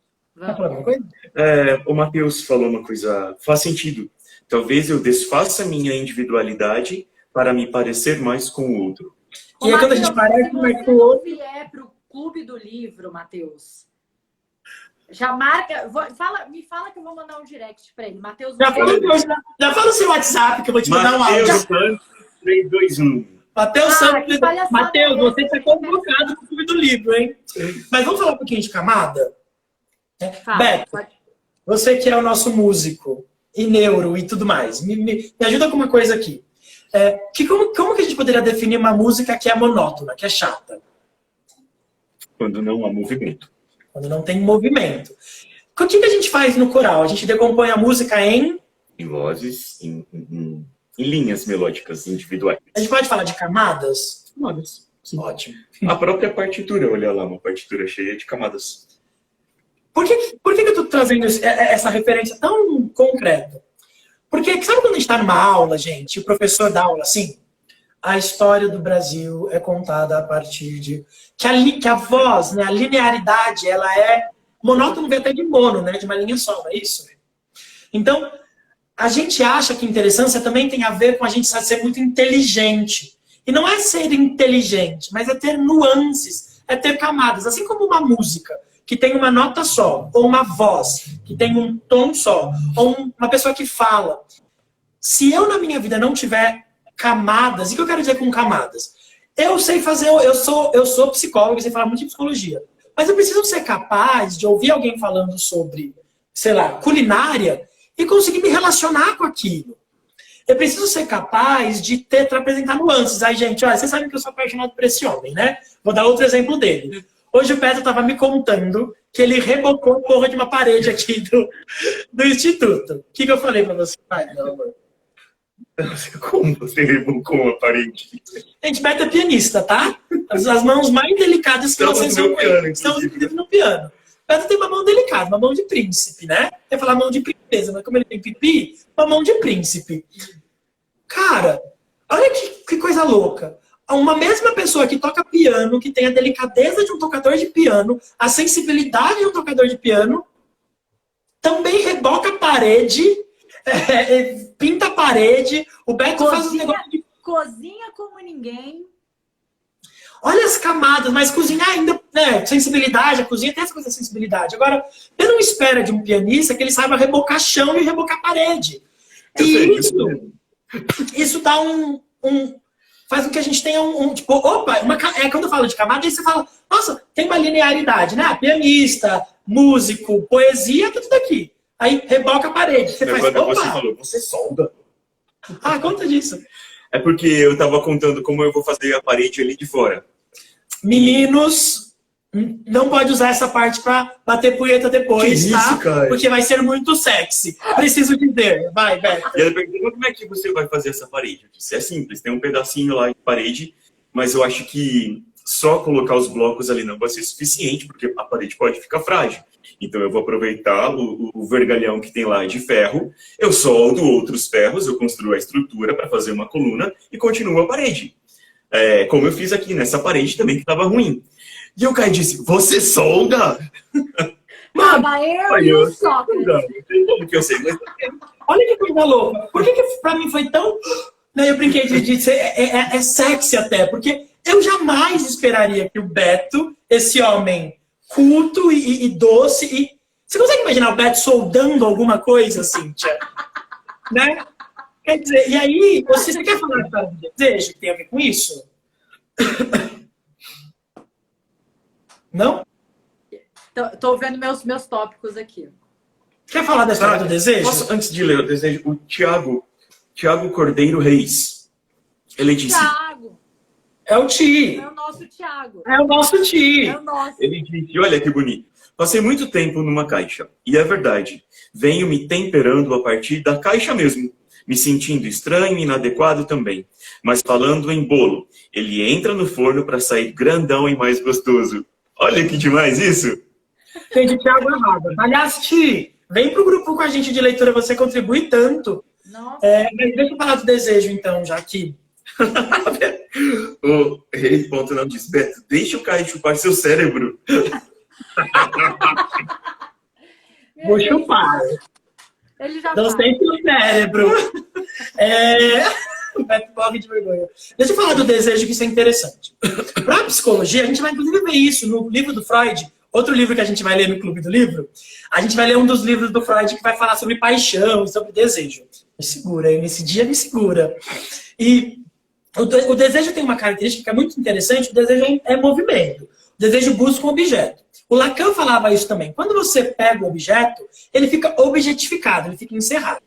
[SPEAKER 3] O Matheus falou uma coisa, faz sentido. Talvez eu desfaça minha individualidade para me parecer mais com o outro.
[SPEAKER 1] E aí quando a gente parece mais com o outro...
[SPEAKER 2] Se vier Clube do Livro, Matheus. Já marca... me fala que eu vou mandar um direct pra ele. Matheus...
[SPEAKER 1] Já fala o seu WhatsApp que eu vou te mandar um áudio.
[SPEAKER 3] Matheus Santos 321.
[SPEAKER 1] Matheus Santos. Matheus, você
[SPEAKER 2] essa,
[SPEAKER 1] está convocado para o Clube do Livro, hein? Mas vamos falar um pouquinho de camada? Beto, você que é o nosso músico e neuro e tudo mais, me ajuda com uma coisa aqui. Como que a gente poderia definir uma música que é monótona, que é chata?
[SPEAKER 3] Quando não há movimento.
[SPEAKER 1] Quando não tem movimento. O que a gente faz no coral? A gente decompõe a música em
[SPEAKER 3] vozes, em linhas melódicas individuais.
[SPEAKER 1] A gente pode falar de camadas?
[SPEAKER 3] Camadas. Sim.
[SPEAKER 1] Ótimo.
[SPEAKER 3] A própria partitura, olha lá, uma partitura cheia de camadas.
[SPEAKER 1] Por que eu estou trazendo essa referência tão concreta? Porque sabe quando a gente está numa aula, gente, e o professor dá aula assim? A história do Brasil é contada a partir de... Que a voz, né, a linearidade, ela é monótono, vem até de mono, né, de uma linha só, não é isso? Então, a gente acha que interessância também tem a ver com a gente ser muito inteligente. E não é ser inteligente, mas é ter nuances, é ter camadas. Assim como uma música que tem uma nota só, ou uma voz que tem um tom só, ou uma pessoa que fala. Se eu na minha vida não tiver camadas, e o que eu quero dizer com camadas? Eu sei fazer, eu sou psicólogo, eu sei falar muito de psicologia, mas eu preciso ser capaz de ouvir alguém falando sobre, sei lá, culinária e conseguir me relacionar com aquilo. Eu preciso ser capaz de apresentar nuances. Aí, gente, olha, vocês sabem que eu sou apaixonado por esse homem, né? Vou dar outro exemplo dele. Hoje o Pedro estava me contando que ele rebocou a porra de uma parede aqui do instituto. O que eu falei para você? Ai, meu amor.
[SPEAKER 3] Como você rebocou a parede?
[SPEAKER 1] Gente, Beto é pianista, tá? As mãos mais delicadas que vocês são estão no piano. Beto tem uma mão delicada, uma mão de príncipe, né? Eu ia falar mão de princesa, mas como ele tem pipi, uma mão de príncipe. Cara, olha que coisa louca. Uma mesma pessoa que toca piano, que tem a delicadeza de um tocador de piano, a sensibilidade de um tocador de piano, também reboca a parede, pinta a parede. O Beto faz um negócio de...
[SPEAKER 2] Cozinha como ninguém.
[SPEAKER 1] Olha as camadas, mas cozinhar ainda, né? Sensibilidade, a cozinha tem essa coisa de sensibilidade. Agora, eu não espero de um pianista que ele saiba rebocar chão e rebocar parede. E isso dá faz com que a gente tenha tipo, opa, quando eu falo de camada, aí você fala, nossa, tem uma linearidade, né? Pianista, músico, poesia, tudo aqui. Aí reboca a parede. Você faz, opa!
[SPEAKER 3] Você falou, você solda.
[SPEAKER 1] Ah, conta disso.
[SPEAKER 3] É porque eu tava contando como eu vou fazer a parede ali de fora.
[SPEAKER 1] Meninos, não pode usar essa parte pra bater punheta depois,
[SPEAKER 3] que
[SPEAKER 1] tá?
[SPEAKER 3] Isso, cara?
[SPEAKER 1] Porque vai ser muito sexy. Preciso dizer. Vai, Beto.
[SPEAKER 3] E ela perguntou, como é que você vai fazer essa parede? Eu disse, é simples, tem um pedacinho lá de parede, mas eu acho que só colocar os blocos ali não vai ser suficiente, porque a parede pode ficar frágil. Então eu vou aproveitar o vergalhão que tem lá de ferro, eu soldo outros ferros, eu construo a estrutura para fazer uma coluna e continuo a parede. Como eu fiz aqui nessa parede também que estava ruim. E o Caio disse, você solda?
[SPEAKER 2] Tava eu e o Sócrates.
[SPEAKER 3] Não tem como que eu sei, mas...
[SPEAKER 1] Olha que coisa louca. Por que pra mim foi tão... Eu brinquei de ser... É sexy até, porque eu jamais esperaria que o Beto, esse homem culto e doce... E... Você consegue imaginar o Beto soldando alguma coisa, Cíntia? Né? Quer dizer, e aí, você quer falar de história do desejo que tem a ver com isso? Não?
[SPEAKER 2] Tô vendo meus tópicos aqui.
[SPEAKER 1] Quer falar da história do desejo?
[SPEAKER 3] Posso, antes de ler o desejo, o Tiago Cordeiro Reis, ele disse...
[SPEAKER 2] Tiago!
[SPEAKER 1] É o Ti.
[SPEAKER 2] É o nosso Tiago.
[SPEAKER 1] É o nosso Ti.
[SPEAKER 2] É o nosso.
[SPEAKER 3] Ele disse, olha que bonito. Passei muito tempo numa caixa. E é verdade. Venho me temperando a partir da caixa mesmo. Me sentindo estranho e inadequado também. Mas falando em bolo, ele entra no forno para sair grandão e mais gostoso. Olha que demais isso.
[SPEAKER 1] Tem de Thiago Amado. Aliás, Ti, vem pro grupo com a gente de leitura. Você contribui tanto.
[SPEAKER 2] Nossa.
[SPEAKER 1] Mas deixa eu falar do desejo, então, já que...
[SPEAKER 3] O Rei Ponto não diz, Beto, deixa o Caio chupar seu cérebro.
[SPEAKER 1] Vou chupar.
[SPEAKER 2] Ele já
[SPEAKER 1] Não
[SPEAKER 2] fala.
[SPEAKER 1] sei se o cérebro. O Beto morre de vergonha. Deixa eu falar do desejo, que isso é interessante. Para a psicologia, a gente vai inclusive ver isso no livro do Freud, outro livro que a gente vai ler no Clube do Livro. A gente vai ler um dos livros do Freud que vai falar sobre paixão e sobre desejo. Me segura aí, nesse dia me segura. E o desejo tem uma característica que é muito interessante, o desejo é movimento. O desejo busca um objeto. O Lacan falava isso também. Quando você pega o objeto, ele fica objetificado, ele fica encerrado.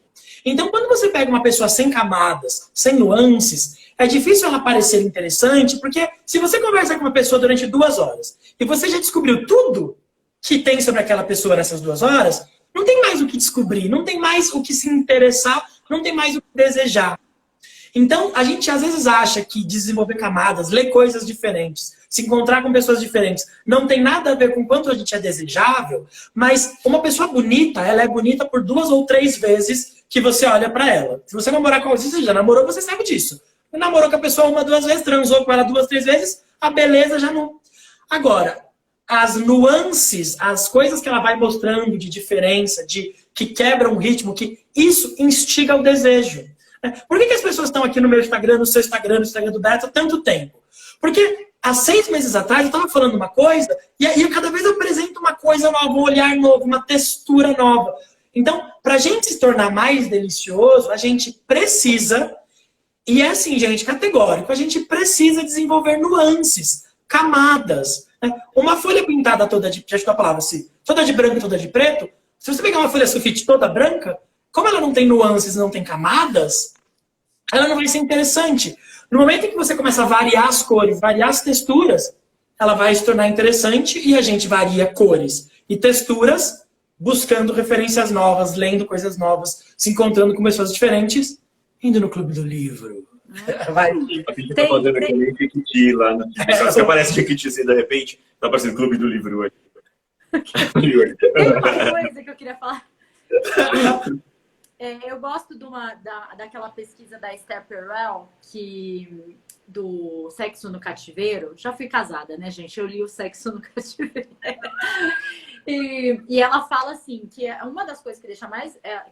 [SPEAKER 1] Então, quando você pega uma pessoa sem camadas, sem nuances, é difícil ela parecer interessante, porque se você conversa com uma pessoa durante 2 horas e você já descobriu tudo que tem sobre aquela pessoa nessas 2 horas, não tem mais o que descobrir, não tem mais o que se interessar, não tem mais o que desejar. Então, a gente às vezes acha que desenvolver camadas, ler coisas diferentes, se encontrar com pessoas diferentes, não tem nada a ver com quanto a gente é desejável, mas uma pessoa bonita, ela é bonita por 2 ou 3 vezes que você olha pra ela. Se você namorar com alguém, você já namorou, você sabe disso. Namorou com a pessoa 1, 2 vezes, transou com ela 2, 3 vezes, a beleza já não... Agora, as nuances, as coisas que ela vai mostrando de diferença, que quebram o ritmo, que isso instiga o desejo. Por que as pessoas estão aqui no meu Instagram, no seu Instagram, no Instagram do Beto há tanto tempo? Porque há 6 meses atrás eu estava falando uma coisa, e aí cada vez eu apresento uma coisa nova, um olhar novo, uma textura nova. Então, para a gente se tornar mais delicioso, a gente precisa, e é assim, gente, categórico, a gente precisa desenvolver nuances, camadas. Né? Uma folha pintada toda de, já estou a palavra assim, toda de branco e toda de preto, se você pegar uma folha sulfite toda branca, como ela não tem nuances, não tem camadas, ela não vai ser interessante. No momento em que você começa a variar as cores, variar as texturas, ela vai se tornar interessante e a gente varia cores e texturas, buscando referências novas, lendo coisas novas, se encontrando com pessoas diferentes, indo no Clube do Livro. Vai.
[SPEAKER 3] A gente tá fazendo aquele Jequiti lá no Você aparece Jequiti assim, de repente, tá aparecendo Clube do Livro hoje.
[SPEAKER 2] Tem uma coisa que eu queria falar. Eu gosto daquela pesquisa da Esther Perel, do Sexo no Cativeiro. Já fui casada, né, gente? Eu li o Sexo no Cativeiro. E ela fala assim, que uma das coisas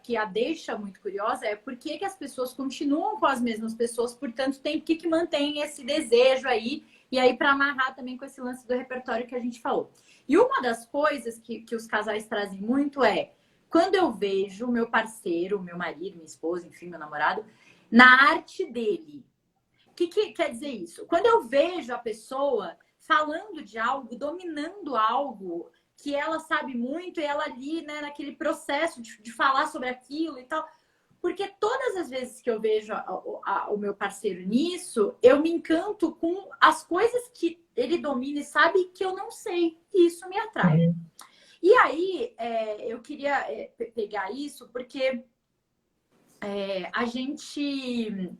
[SPEAKER 2] que a deixa muito curiosa é por que as pessoas continuam com as mesmas pessoas por tanto tempo, que mantém esse desejo aí, e aí para amarrar também com esse lance do repertório que a gente falou. E uma das coisas que os casais trazem muito é, quando eu vejo o meu parceiro, meu marido, minha esposa, enfim, meu namorado, na arte dele. O que quer dizer isso? Quando eu vejo a pessoa falando de algo, dominando algo que ela sabe muito, e ela ali, né, naquele processo de falar sobre aquilo e tal. Porque todas as vezes que eu vejo o meu parceiro nisso, eu me encanto com as coisas que ele domina e sabe que eu não sei. E isso me atrai. E aí, eu queria pegar isso porque a gente...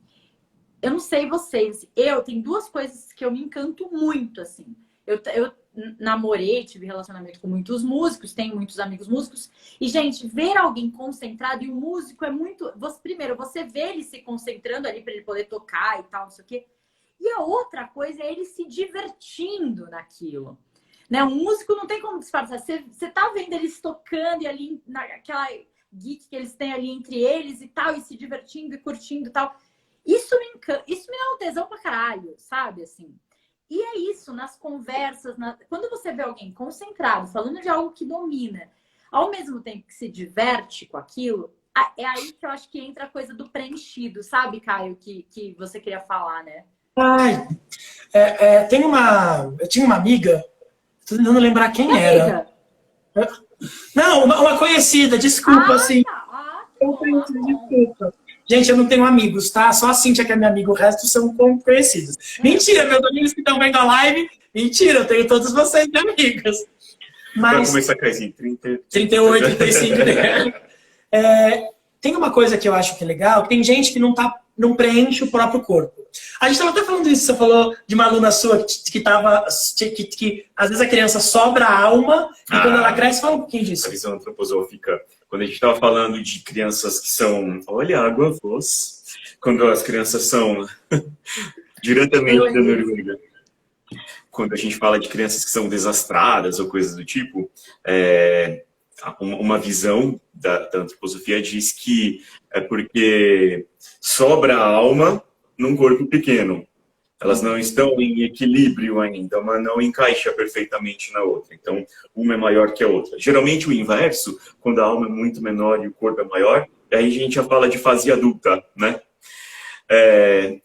[SPEAKER 2] Eu não sei vocês, tem 2 coisas que eu me encanto muito, assim. Eu namorei, tive relacionamento com muitos músicos, tenho muitos amigos músicos. E, gente, ver alguém concentrado, e o músico é muito... Primeiro, você vê ele se concentrando ali para ele poder tocar e tal, não sei o quê. E a outra coisa é ele se divertindo naquilo. Né? O músico não tem como disfarçar. Você tá vendo eles tocando e ali naquela geek que eles têm ali entre eles e tal, e se divertindo e curtindo e tal. Isso me encanta, isso me dá um tesão pra caralho, sabe? Assim. E é isso, nas conversas, quando você vê alguém concentrado, falando de algo que domina, ao mesmo tempo que se diverte com aquilo, é aí que eu acho que entra a coisa do preenchido, sabe, Caio, que você queria falar, né?
[SPEAKER 1] Eu tinha uma amiga, tô tentando lembrar quem era. Não, uma conhecida, desculpa, assim. Desculpa. Gente, eu não tenho amigos, tá? Só a Cíntia que é minha amiga, o resto são conhecidos. Mentira, meus amigos que estão vendo a live, mentira, eu tenho todos vocês de amigos. Mas...
[SPEAKER 3] Vai começar a crescer
[SPEAKER 1] 38, 35, né? Tem uma coisa que eu acho que é legal, tem gente que não preenche o próprio corpo. A gente estava até falando isso, você falou de uma aluna sua que às vezes a criança sobra a alma e quando ela cresce, fala um pouquinho disso.
[SPEAKER 3] A visão antroposófica. Quando a gente estava falando de crianças que são... Olha, água, voz. Quando as crianças são diretamente da Noruega. Quando a gente fala de crianças que são desastradas ou coisas do tipo, uma visão da antroposofia diz que é porque sobra a alma num corpo pequeno. Elas não estão em equilíbrio ainda, uma não encaixa perfeitamente na outra. Então, uma é maior que a outra. Geralmente o inverso, quando a alma é muito menor e o corpo é maior, aí a gente já fala de fase adulta, né?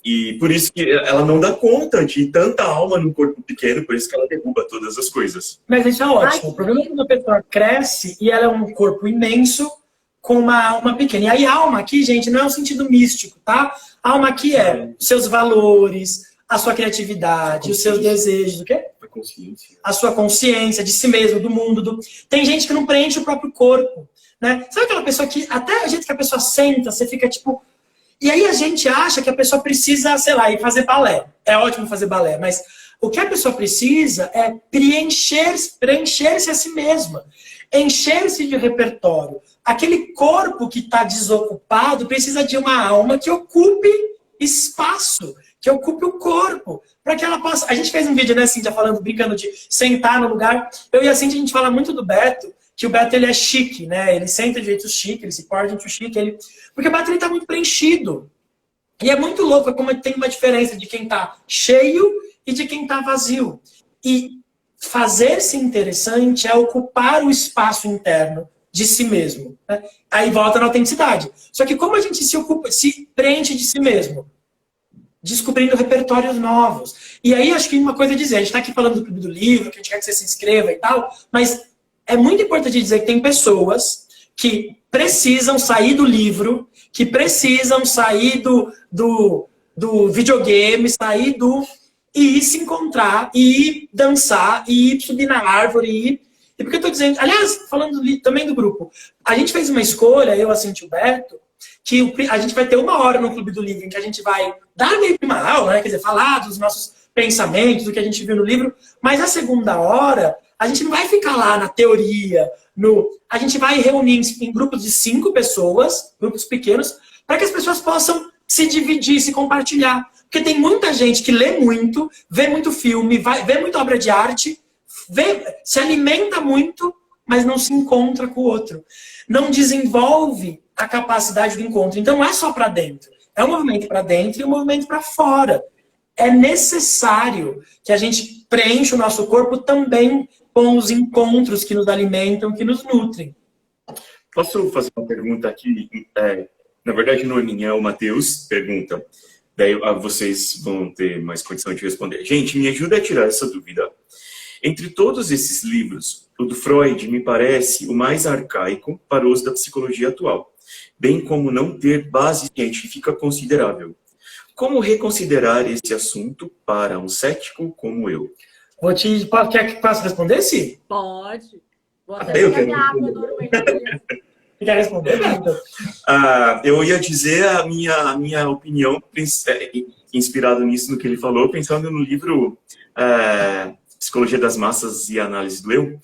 [SPEAKER 3] E por isso que ela não dá conta de tanta alma no corpo pequeno, por isso que ela derruba todas as coisas.
[SPEAKER 1] Mas isso é ótimo. O problema é quando a pessoa cresce e ela é um corpo imenso com uma alma pequena. E aí a alma aqui, gente, não é um sentido místico, tá? A alma aqui é os seus valores, a sua criatividade, os seus desejos, o quê?
[SPEAKER 3] A consciência.
[SPEAKER 1] A sua consciência de si mesmo, do mundo. Tem gente que não preenche o próprio corpo, né? Sabe aquela pessoa que, até a gente que a pessoa senta, você fica tipo... E aí a gente acha que a pessoa precisa, sei lá, ir fazer balé. É ótimo fazer balé, mas o que a pessoa precisa é preencher-se a si mesma. Encher-se de repertório. Aquele corpo que está desocupado precisa de uma alma que ocupe espaço, que ocupe o corpo, para que ela possa... A gente fez um vídeo, né, Cíntia, falando, brincando de sentar no lugar. Eu e a Cíntia, a gente fala muito do Beto, que o Beto, ele é chique, né? Ele senta de jeito chique, ele se porta de jeito chique, porque o Beto, ele tá muito preenchido. E é muito louco como tem uma diferença de quem tá cheio e de quem tá vazio. E fazer-se interessante é ocupar o espaço interno de si mesmo, né? Aí volta na autenticidade. Só que como a gente se preenche de si mesmo? Descobrindo repertórios novos. E aí acho que uma coisa a dizer, a gente está aqui falando do Clube do Livro, que a gente quer que você se inscreva e tal, mas é muito importante dizer que tem pessoas que precisam sair do livro, que precisam sair do videogame, sair e ir se encontrar, e ir dançar, e ir subir na árvore, E por que eu estou dizendo... Aliás, falando também do grupo, a gente fez uma escolha, eu, a Cintia e o Beto, que a gente vai ter 1 hora no Clube do Livro, em que a gente vai dar meio que uma aula, né? Quer dizer, falar dos nossos pensamentos, do que a gente viu no livro, mas a 2ª hora, a gente não vai ficar lá na teoria, a gente vai reunir em grupos de 5 pessoas, grupos pequenos, para que as pessoas possam se dividir, se compartilhar. Porque tem muita gente que lê muito, vê muito filme, vê muita obra de arte, se alimenta muito, mas não se encontra com o outro. Não desenvolve a capacidade do encontro. Então não é só para dentro. É um movimento para dentro e um movimento para fora. É necessário que a gente preencha o nosso corpo também com os encontros que nos alimentam, que nos nutrem.
[SPEAKER 3] Posso fazer uma pergunta aqui? Na verdade, não é minha, é o Matheus pergunta. Daí vocês vão ter mais condição de responder. Gente, me ajuda a tirar essa dúvida. Entre todos esses livros, o do Freud me parece o mais arcaico para o uso da psicologia atual, bem como não ter base científica considerável. Como reconsiderar esse assunto para um cético como eu?
[SPEAKER 1] Quer que possa responder, Sim?
[SPEAKER 2] Pode. Vou até
[SPEAKER 3] Eu
[SPEAKER 2] pegar minha água normalmente.
[SPEAKER 1] Quer responder?
[SPEAKER 3] Eu ia dizer a minha opinião, inspirado nisso, no que ele falou, pensando no livro Psicologia das Massas e Análise do Eu.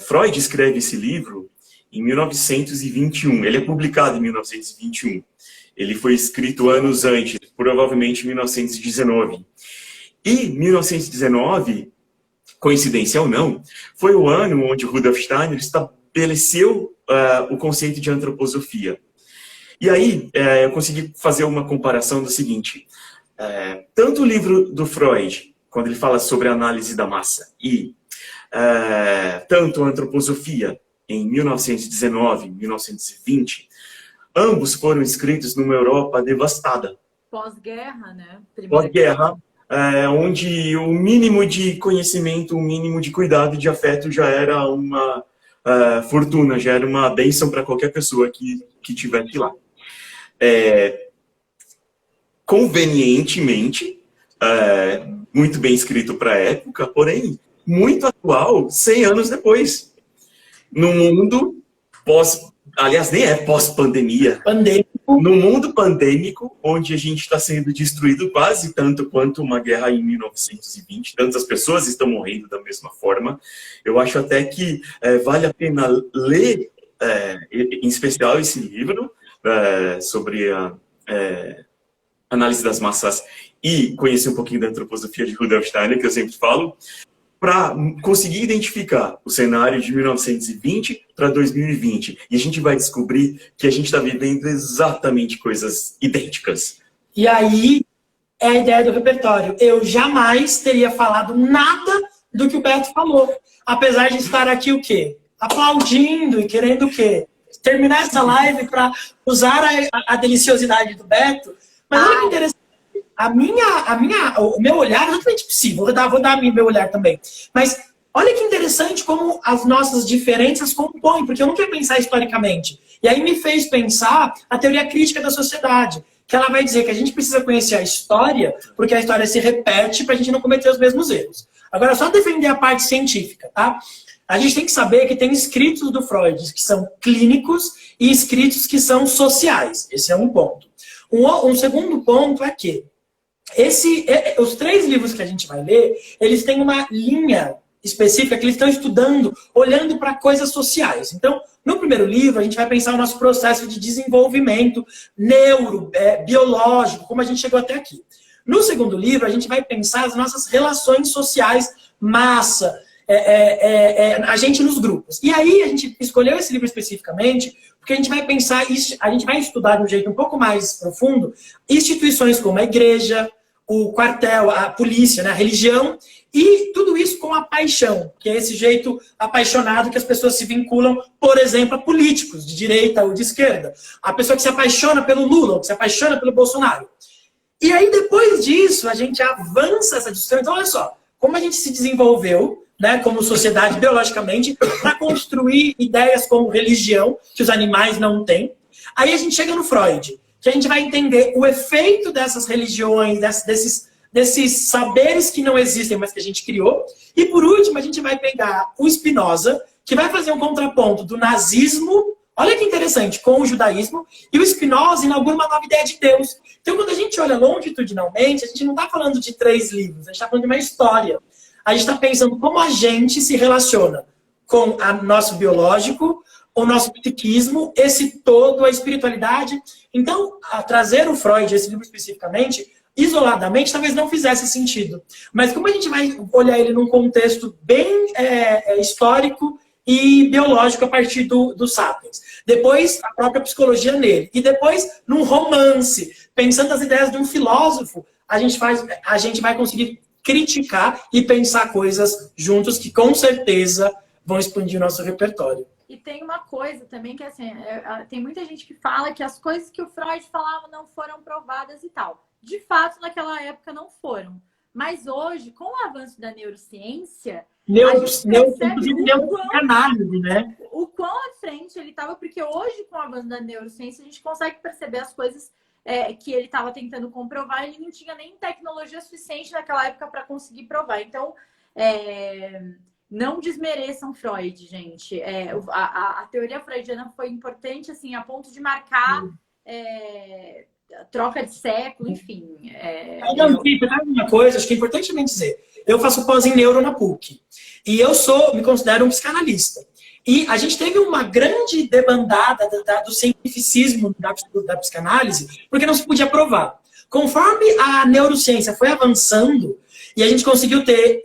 [SPEAKER 3] Freud escreve esse livro em 1921. Ele é publicado em 1921. Ele foi escrito anos antes, provavelmente 1919. E 1919, coincidência ou não, foi o ano onde Rudolf Steiner estabeleceu o conceito de antroposofia. E aí, eu consegui fazer uma comparação do seguinte. Tanto o livro do Freud, quando ele fala sobre a análise da massa, e tanto a antroposofia, em 1919, 1920, ambos foram escritos numa Europa devastada.
[SPEAKER 2] Pós-guerra, né?
[SPEAKER 3] Pós-guerra, onde o mínimo de conhecimento, o mínimo de cuidado e de afeto já era uma fortuna, já era uma bênção para qualquer pessoa que estivesse lá. Convenientemente, muito bem escrito para a época, porém, muito atual, 100 anos depois. No mundo aliás, nem é pós-pandemia. No mundo pandêmico, onde a gente está sendo destruído quase tanto quanto uma guerra em 1920, tantas pessoas estão morrendo da mesma forma, eu acho até que vale a pena ler, em especial, esse livro sobre a análise das massas e conhecer um pouquinho da antroposofia de Rudolf Steiner, que eu sempre falo, para conseguir identificar o cenário de 1920 para 2020. E a gente vai descobrir que a gente está vivendo exatamente coisas idênticas.
[SPEAKER 1] E aí é a ideia do repertório. Eu jamais teria falado nada do que o Beto falou. Apesar de estar aqui o quê? Aplaudindo e querendo o quê? Terminar essa live para usar a deliciosidade do Beto. Mas olha que interessante. O meu olhar, exatamente possível, vou dar meu olhar também. Mas olha que interessante como as nossas diferenças compõem, porque eu não quero pensar historicamente. E aí me fez pensar a teoria crítica da sociedade, que ela vai dizer que a gente precisa conhecer a história, porque a história se repete para a gente não cometer os mesmos erros. Agora, só defender a parte científica, tá? A gente tem que saber que tem escritos do Freud que são clínicos e escritos que são sociais. Esse é um ponto. Um segundo ponto é que os 3 livros que a gente vai ler, eles têm uma linha específica que eles estão estudando, olhando para coisas sociais. Então, no primeiro livro, a gente vai pensar o nosso processo de desenvolvimento biológico, como a gente chegou até aqui. No segundo livro, a gente vai pensar as nossas relações sociais, massa, a gente nos grupos. E aí, a gente escolheu esse livro especificamente porque a gente vai pensar, a gente vai estudar de um jeito um pouco mais profundo, instituições como a igreja, o quartel, a polícia, né, a religião, e tudo isso com a paixão, que é esse jeito apaixonado que as pessoas se vinculam, por exemplo, a políticos de direita ou de esquerda. A pessoa que se apaixona pelo Lula, ou que se apaixona pelo Bolsonaro. E aí, depois disso, a gente avança essa discussão. Então, olha só, como a gente se desenvolveu, né, como sociedade, biologicamente, para construir ideias como religião, que os animais não têm. Aí a gente chega no Freud, que a gente vai entender o efeito dessas religiões, desses saberes que não existem, mas que a gente criou. E, por último, a gente vai pegar o Spinoza, que vai fazer um contraponto do nazismo, olha que interessante, com o judaísmo, e o Spinoza inaugura uma nova ideia de Deus. Então, quando a gente olha longitudinalmente, a gente não está falando de 3 livros, a gente está falando de uma história. A gente está pensando como a gente se relaciona com o nosso biológico, o nosso psiquismo, esse todo, a espiritualidade. Então, trazer o Freud, esse livro especificamente, isoladamente, talvez não fizesse sentido. Mas como a gente vai olhar ele num contexto bem histórico e biológico a partir do Sapiens. Depois, a própria psicologia nele. E depois, num romance, pensando as ideias de um filósofo, a gente vai conseguir criticar e pensar coisas juntos que com certeza vão expandir o nosso repertório.
[SPEAKER 2] E tem uma coisa também que assim, tem muita gente que fala que as coisas que o Freud falava não foram provadas e tal. De fato, naquela época não foram. Mas hoje, com o avanço da neurociência,
[SPEAKER 1] neuropsicanálise, né?
[SPEAKER 2] O quão à frente ele estava, porque hoje, com o avanço da neurociência, a gente consegue perceber as coisas que ele estava tentando comprovar, ele não tinha nem tecnologia suficiente naquela época para conseguir provar. Então, não desmereçam Freud, gente. A teoria freudiana foi importante, assim, a ponto de marcar troca de século, enfim.
[SPEAKER 1] Uma coisa, acho que é importante também dizer. Eu faço pós em neuro na PUC. E eu me considero um psicanalista. E a gente teve uma grande debandada do cientificismo da psicanálise, porque não se podia provar. Conforme a neurociência foi avançando, e a gente conseguiu ter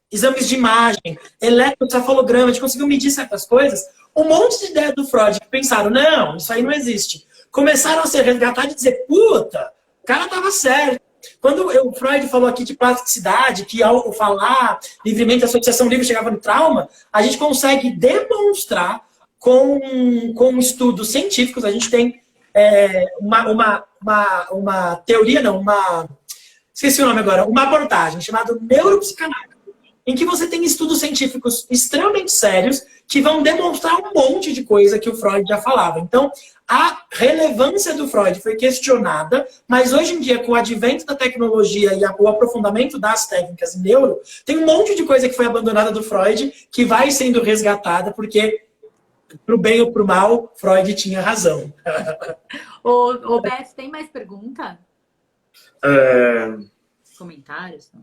[SPEAKER 1] exames de imagem, eletrocefalograma, a gente conseguiu medir certas coisas, um monte de ideia do Freud que pensaram, não, isso aí não existe. Começaram a ser resgatados e dizer, puta, o cara tava certo. Quando o Freud falou aqui de plasticidade, que ao falar livremente, a associação livre chegava no trauma, a gente consegue demonstrar com estudos científicos, a gente tem uma teoria, esqueci o nome agora, uma abordagem chamada neuropsicanálise, em que você tem estudos científicos extremamente sérios que vão demonstrar um monte de coisa que o Freud já falava. Então, a relevância do Freud foi questionada, mas hoje em dia, com o advento da tecnologia e o aprofundamento das técnicas em neuro, tem um monte de coisa que foi abandonada do Freud que vai sendo resgatada, porque, pro bem ou pro mal, Freud tinha razão.
[SPEAKER 2] Ô Beth, tem mais pergunta? Comentários? Não?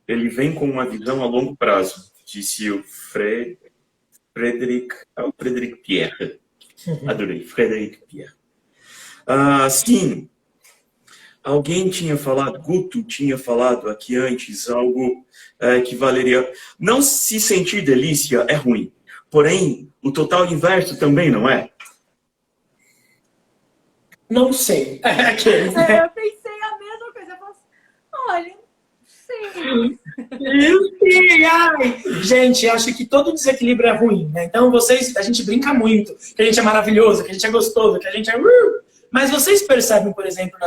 [SPEAKER 3] Ele vem com uma visão a longo prazo, disse o Frederic Pierre. Adorei, Frederic Pierre. Sim, alguém tinha falado, Guto tinha falado aqui antes algo que valeria... Não se sentir delícia é ruim, porém, o total inverso também não é.
[SPEAKER 1] Não sei. Aqueles, né?
[SPEAKER 2] Eu pensei a mesma coisa. Eu falei assim, olha, sim.
[SPEAKER 1] Ai. Gente, eu acho que todo desequilíbrio é ruim, né? Então a gente brinca muito, que a gente é maravilhoso, que a gente é gostoso, que a gente é... Mas vocês percebem, por exemplo,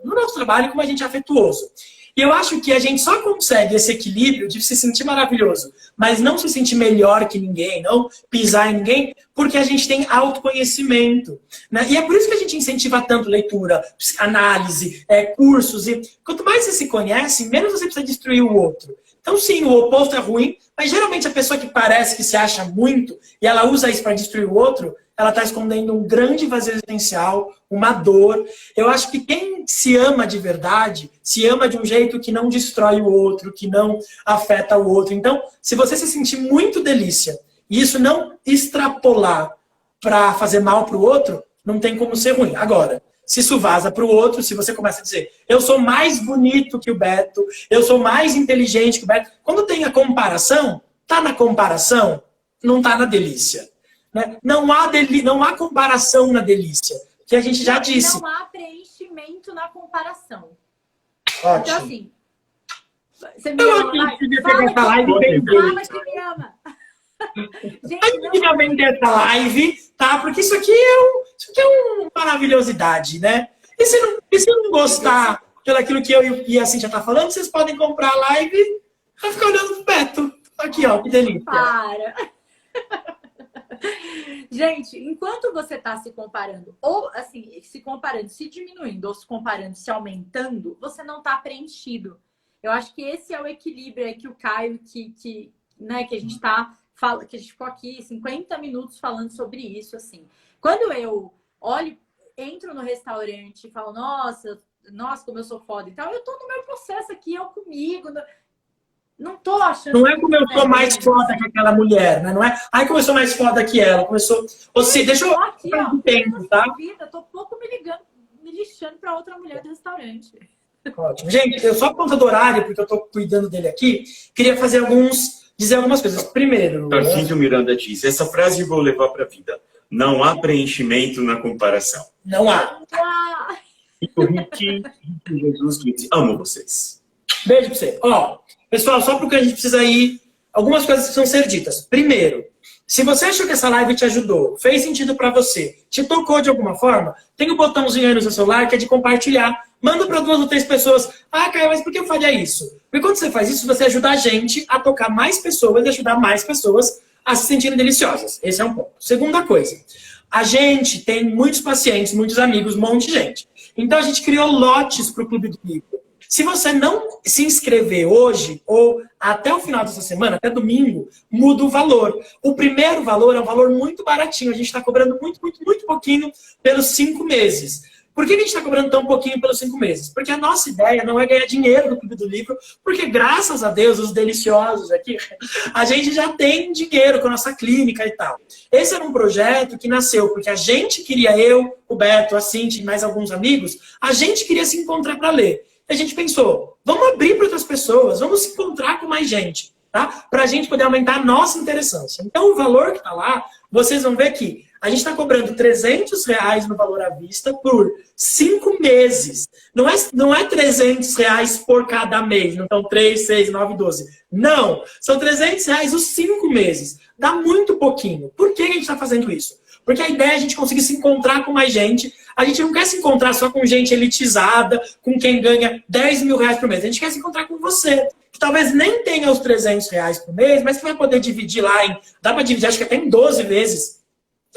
[SPEAKER 1] no nosso trabalho, como a gente é afetuoso. E eu acho que a gente só consegue esse equilíbrio de se sentir maravilhoso, mas não se sentir melhor que ninguém, não pisar em ninguém, porque a gente tem autoconhecimento. Né? E é por isso que a gente incentiva tanto leitura, análise, cursos. E quanto mais você se conhece, menos você precisa destruir o outro. Então, sim, o oposto é ruim, mas geralmente a pessoa que parece que se acha muito e ela usa isso para destruir o outro, ela está escondendo um grande vazio existencial, uma dor. Eu acho que quem se ama de verdade, se ama de um jeito que não destrói o outro, que não afeta o outro. Então, se você se sentir muito delícia e isso não extrapolar para fazer mal para o outro, não tem como ser ruim. Agora, se isso vaza para o outro, se você começa a dizer, eu sou mais bonito que o Beto, eu sou mais inteligente que o Beto. Quando tem a comparação, tá na comparação, não tá na delícia. Né? Não há comparação na delícia, que a gente já disse.
[SPEAKER 2] Não há preenchimento na comparação.
[SPEAKER 1] Ótimo.
[SPEAKER 2] Então, assim, você me ama, fala que me ama. Gente,
[SPEAKER 1] a gente devia vender essa live, tá? Porque isso aqui é uma maravilhosidade, né? E se não gostar daquilo que eu e a Cíntia tá falando, vocês podem comprar a live e ficar olhando pro Beto. Aqui, ó, que delícia.
[SPEAKER 2] Para! Gente, enquanto você está se comparando, ou assim, se comparando, se diminuindo, ou se comparando, se aumentando, você não está preenchido. Eu acho que esse é o equilíbrio aí que o Caio, né, que a gente que a gente ficou aqui 50 minutos falando sobre isso, assim. Quando eu entro no restaurante e falo, nossa, como eu sou foda e tal, eu tô no meu processo aqui, eu comigo. Não tô achando.
[SPEAKER 1] Não é como eu sou mais foda que aquela mulher, né? Não é, ai, como eu sou mais foda que ela. Começou. Ou seja, deixa eu.
[SPEAKER 2] Aqui, ó,
[SPEAKER 1] tempo, tá?
[SPEAKER 2] Vida, tô pouco me lixando pra outra mulher do restaurante.
[SPEAKER 1] Ótimo. Gente, eu só por conta do horário, porque eu tô cuidando dele aqui, queria dizer algumas coisas. Primeiro.
[SPEAKER 3] Tarcísio Miranda diz: essa frase eu vou levar pra vida. Não há preenchimento na comparação.
[SPEAKER 1] Não há.
[SPEAKER 3] O Rick Jesus disse: amo vocês.
[SPEAKER 1] Beijo pra você. Ó. Pessoal, só porque a gente precisa ir, algumas coisas precisam ser ditas. Primeiro, se você achou que essa live te ajudou, fez sentido para você, te tocou de alguma forma, tem um botãozinho aí no seu celular que é de compartilhar. Manda para 2 ou 3 pessoas. Ah, Caio, mas por que eu faria isso? Porque quando você faz isso, você ajuda a gente a tocar mais pessoas e ajudar mais pessoas a se sentirem deliciosas. Esse é um ponto. Segunda coisa, a gente tem muitos pacientes, muitos amigos, um monte de gente. Então a gente criou lotes para o Clube do Livro. Se você não se inscrever hoje, ou até o final dessa semana, até domingo, muda o valor. O primeiro valor é um valor muito baratinho. A gente está cobrando muito, muito, muito pouquinho pelos 5 meses. Por que a gente está cobrando tão pouquinho pelos 5 meses? Porque a nossa ideia não é ganhar dinheiro do Clube do Livro, porque graças a Deus, os deliciosos aqui, a gente já tem dinheiro com a nossa clínica e tal. Esse era um projeto que nasceu porque a gente queria, eu, o Beto, a Cintia e mais alguns amigos, a gente queria se encontrar para ler. A gente pensou, vamos abrir para outras pessoas, vamos se encontrar com mais gente, tá? Para a gente poder aumentar a nossa interessância. Então, o valor que está lá, vocês vão ver que a gente está cobrando R$300 no valor à vista por 5 meses. Não é R$300 por cada mês, não são 3, 6, 9, 12. Não, são R$300 os 5 meses. Dá muito pouquinho. Por que a gente está fazendo isso? Porque a ideia é a gente conseguir se encontrar com mais gente. A gente não quer se encontrar só com gente elitizada, com quem ganha R$10 mil por mês. A gente quer se encontrar com você, que talvez nem tenha os R$300 por mês, mas que vai poder dividir lá dá para dividir, acho que até em 12 vezes.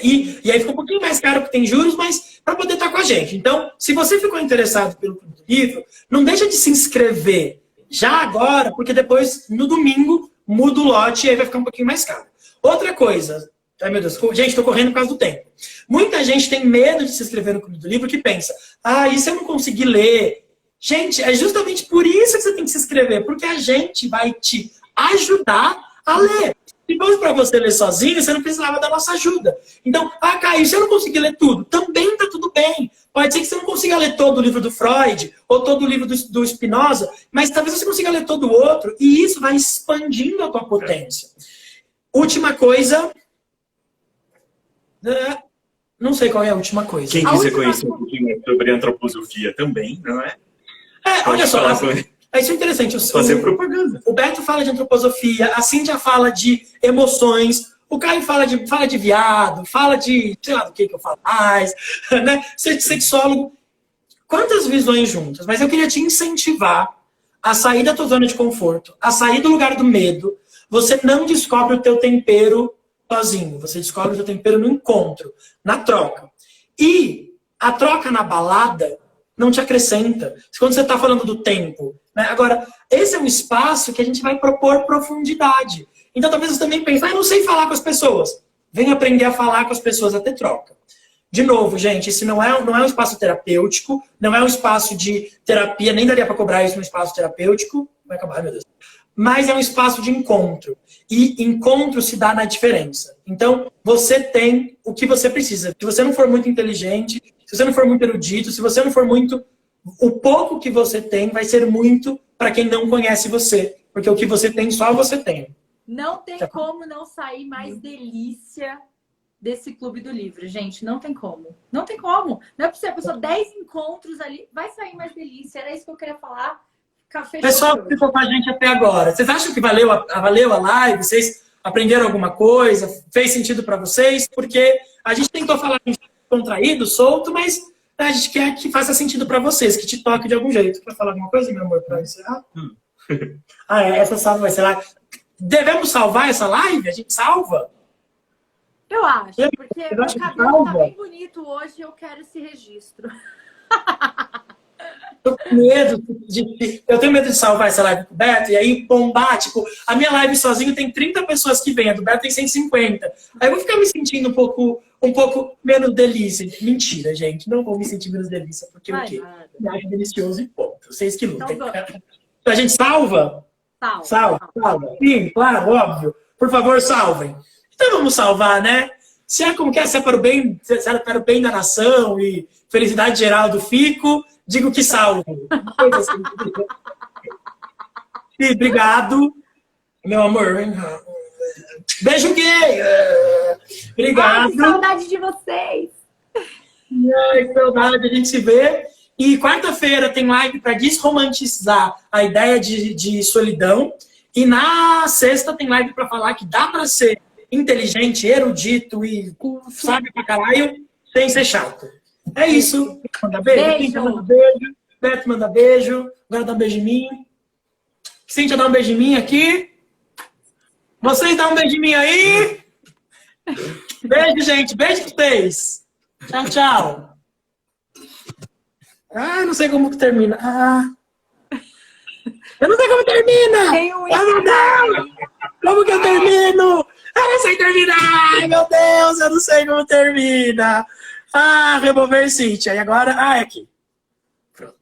[SPEAKER 1] E aí fica um pouquinho mais caro porque tem juros, mas para poder estar com a gente. Então, se você ficou interessado pelo Clube do Livro, não deixa de se inscrever já agora, porque depois, no domingo, muda o lote e aí vai ficar um pouquinho mais caro. Outra coisa... Ai, meu Deus. Gente, estou correndo por causa do tempo. Muita gente tem medo de se inscrever no Clube do Livro que pensa, e se eu não conseguir ler? Gente, é justamente por isso que você tem que se inscrever, porque a gente vai te ajudar a ler. Se fosse para você ler sozinho, você não precisava da nossa ajuda. Então, Caio, se eu não conseguir ler tudo, também está tudo bem. Pode ser que você não consiga ler todo o livro do Freud, ou todo o livro do Spinoza, mas talvez você consiga ler todo o outro, e isso vai expandindo a tua potência. Última coisa... Não sei qual é a última coisa.
[SPEAKER 3] Quem quiser conhecer um pouquinho mais sobre antroposofia também, não é?
[SPEAKER 1] Olha só, isso é interessante.
[SPEAKER 3] Fazer propaganda.
[SPEAKER 1] O Beto fala de antroposofia, a Cíntia fala de emoções, o Caio fala de viado, fala de, sei lá do que eu falo mais, né? Ser sexólogo. Quantas visões juntas? Mas eu queria te incentivar a sair da tua zona de conforto, a sair do lugar do medo. Você não descobre o teu tempero sozinho, você descobre o teu tempero no encontro, na troca. E a troca na balada não te acrescenta. Quando você está falando do tempo. Né? Agora, esse é um espaço que a gente vai propor profundidade. Então, talvez você também pense, eu não sei falar com as pessoas. Vem aprender a falar com as pessoas, a ter troca. De novo, gente, esse não é um espaço terapêutico, não é um espaço de terapia, nem daria para cobrar isso no espaço terapêutico. Vai acabar, meu Deus. Mas é um espaço de encontro. E encontro se dá na diferença. Então, você tem o que você precisa. Se você não for muito inteligente, se você não for muito erudito, se você não for muito... O pouco que você tem vai ser muito para quem não conhece você. Porque o que você tem, só você tem.
[SPEAKER 2] Não tem como não sair mais delícia desse clube do livro, gente. Não tem como. Não tem como. Não é possível. A pessoa 10 encontros ali, vai sair mais delícia. Era isso que eu queria falar. Café
[SPEAKER 1] pessoal que ficou com a gente até agora, vocês acham que valeu a live? Vocês aprenderam alguma coisa? Fez sentido para vocês? Porque a gente tentou falar contraído, solto, mas a gente quer que faça sentido para vocês, que te toque de algum jeito. Quer falar alguma coisa, meu amor, para encerrar? Essa salva vai ser lá. Devemos salvar essa live? A gente salva?
[SPEAKER 2] Eu acho, porque o cabelo tá bem bonito hoje e eu quero esse registro.
[SPEAKER 1] Eu tenho medo de salvar essa live com o Beto e aí bombar, tipo, a minha live sozinho tem 30 pessoas que vêm, a do Beto tem 150. Aí eu vou ficar me sentindo um pouco menos delícia. Mentira, gente, não vou me sentir menos delícia, porque o quê? Me acho delicioso e ponto. Vocês que lutem. Então, a gente salva? Salva. Sim, claro, óbvio. Por favor, salvem. Então vamos salvar, né? Se é como que é, se é para o bem da nação e felicidade geral do Fico, digo que salve. Assim. E obrigado, meu amor. Beijo gay. Obrigado.
[SPEAKER 2] Ai, que saudade de vocês.
[SPEAKER 1] Ai, que saudade, a gente se vê. E quarta-feira tem live para desromantizar a ideia de solidão. E na sexta tem live para falar que dá para ser inteligente, erudito e sabe pra caralho sem ser chato. É isso. Manda beijo. Manda beijo. Beto manda beijo. Agora dá um beijo em mim. Cíntia dá um beijo em mim aqui. Vocês dão um beijo em mim aí. Beijo, gente. Beijo pra vocês. Tchau, tchau. Não sei como que termina. Eu não sei como termina. Como que eu termino? Eu não sei terminar. Meu Deus, eu não sei como termina. Remover Cíntia. E agora? É aqui. Pronto.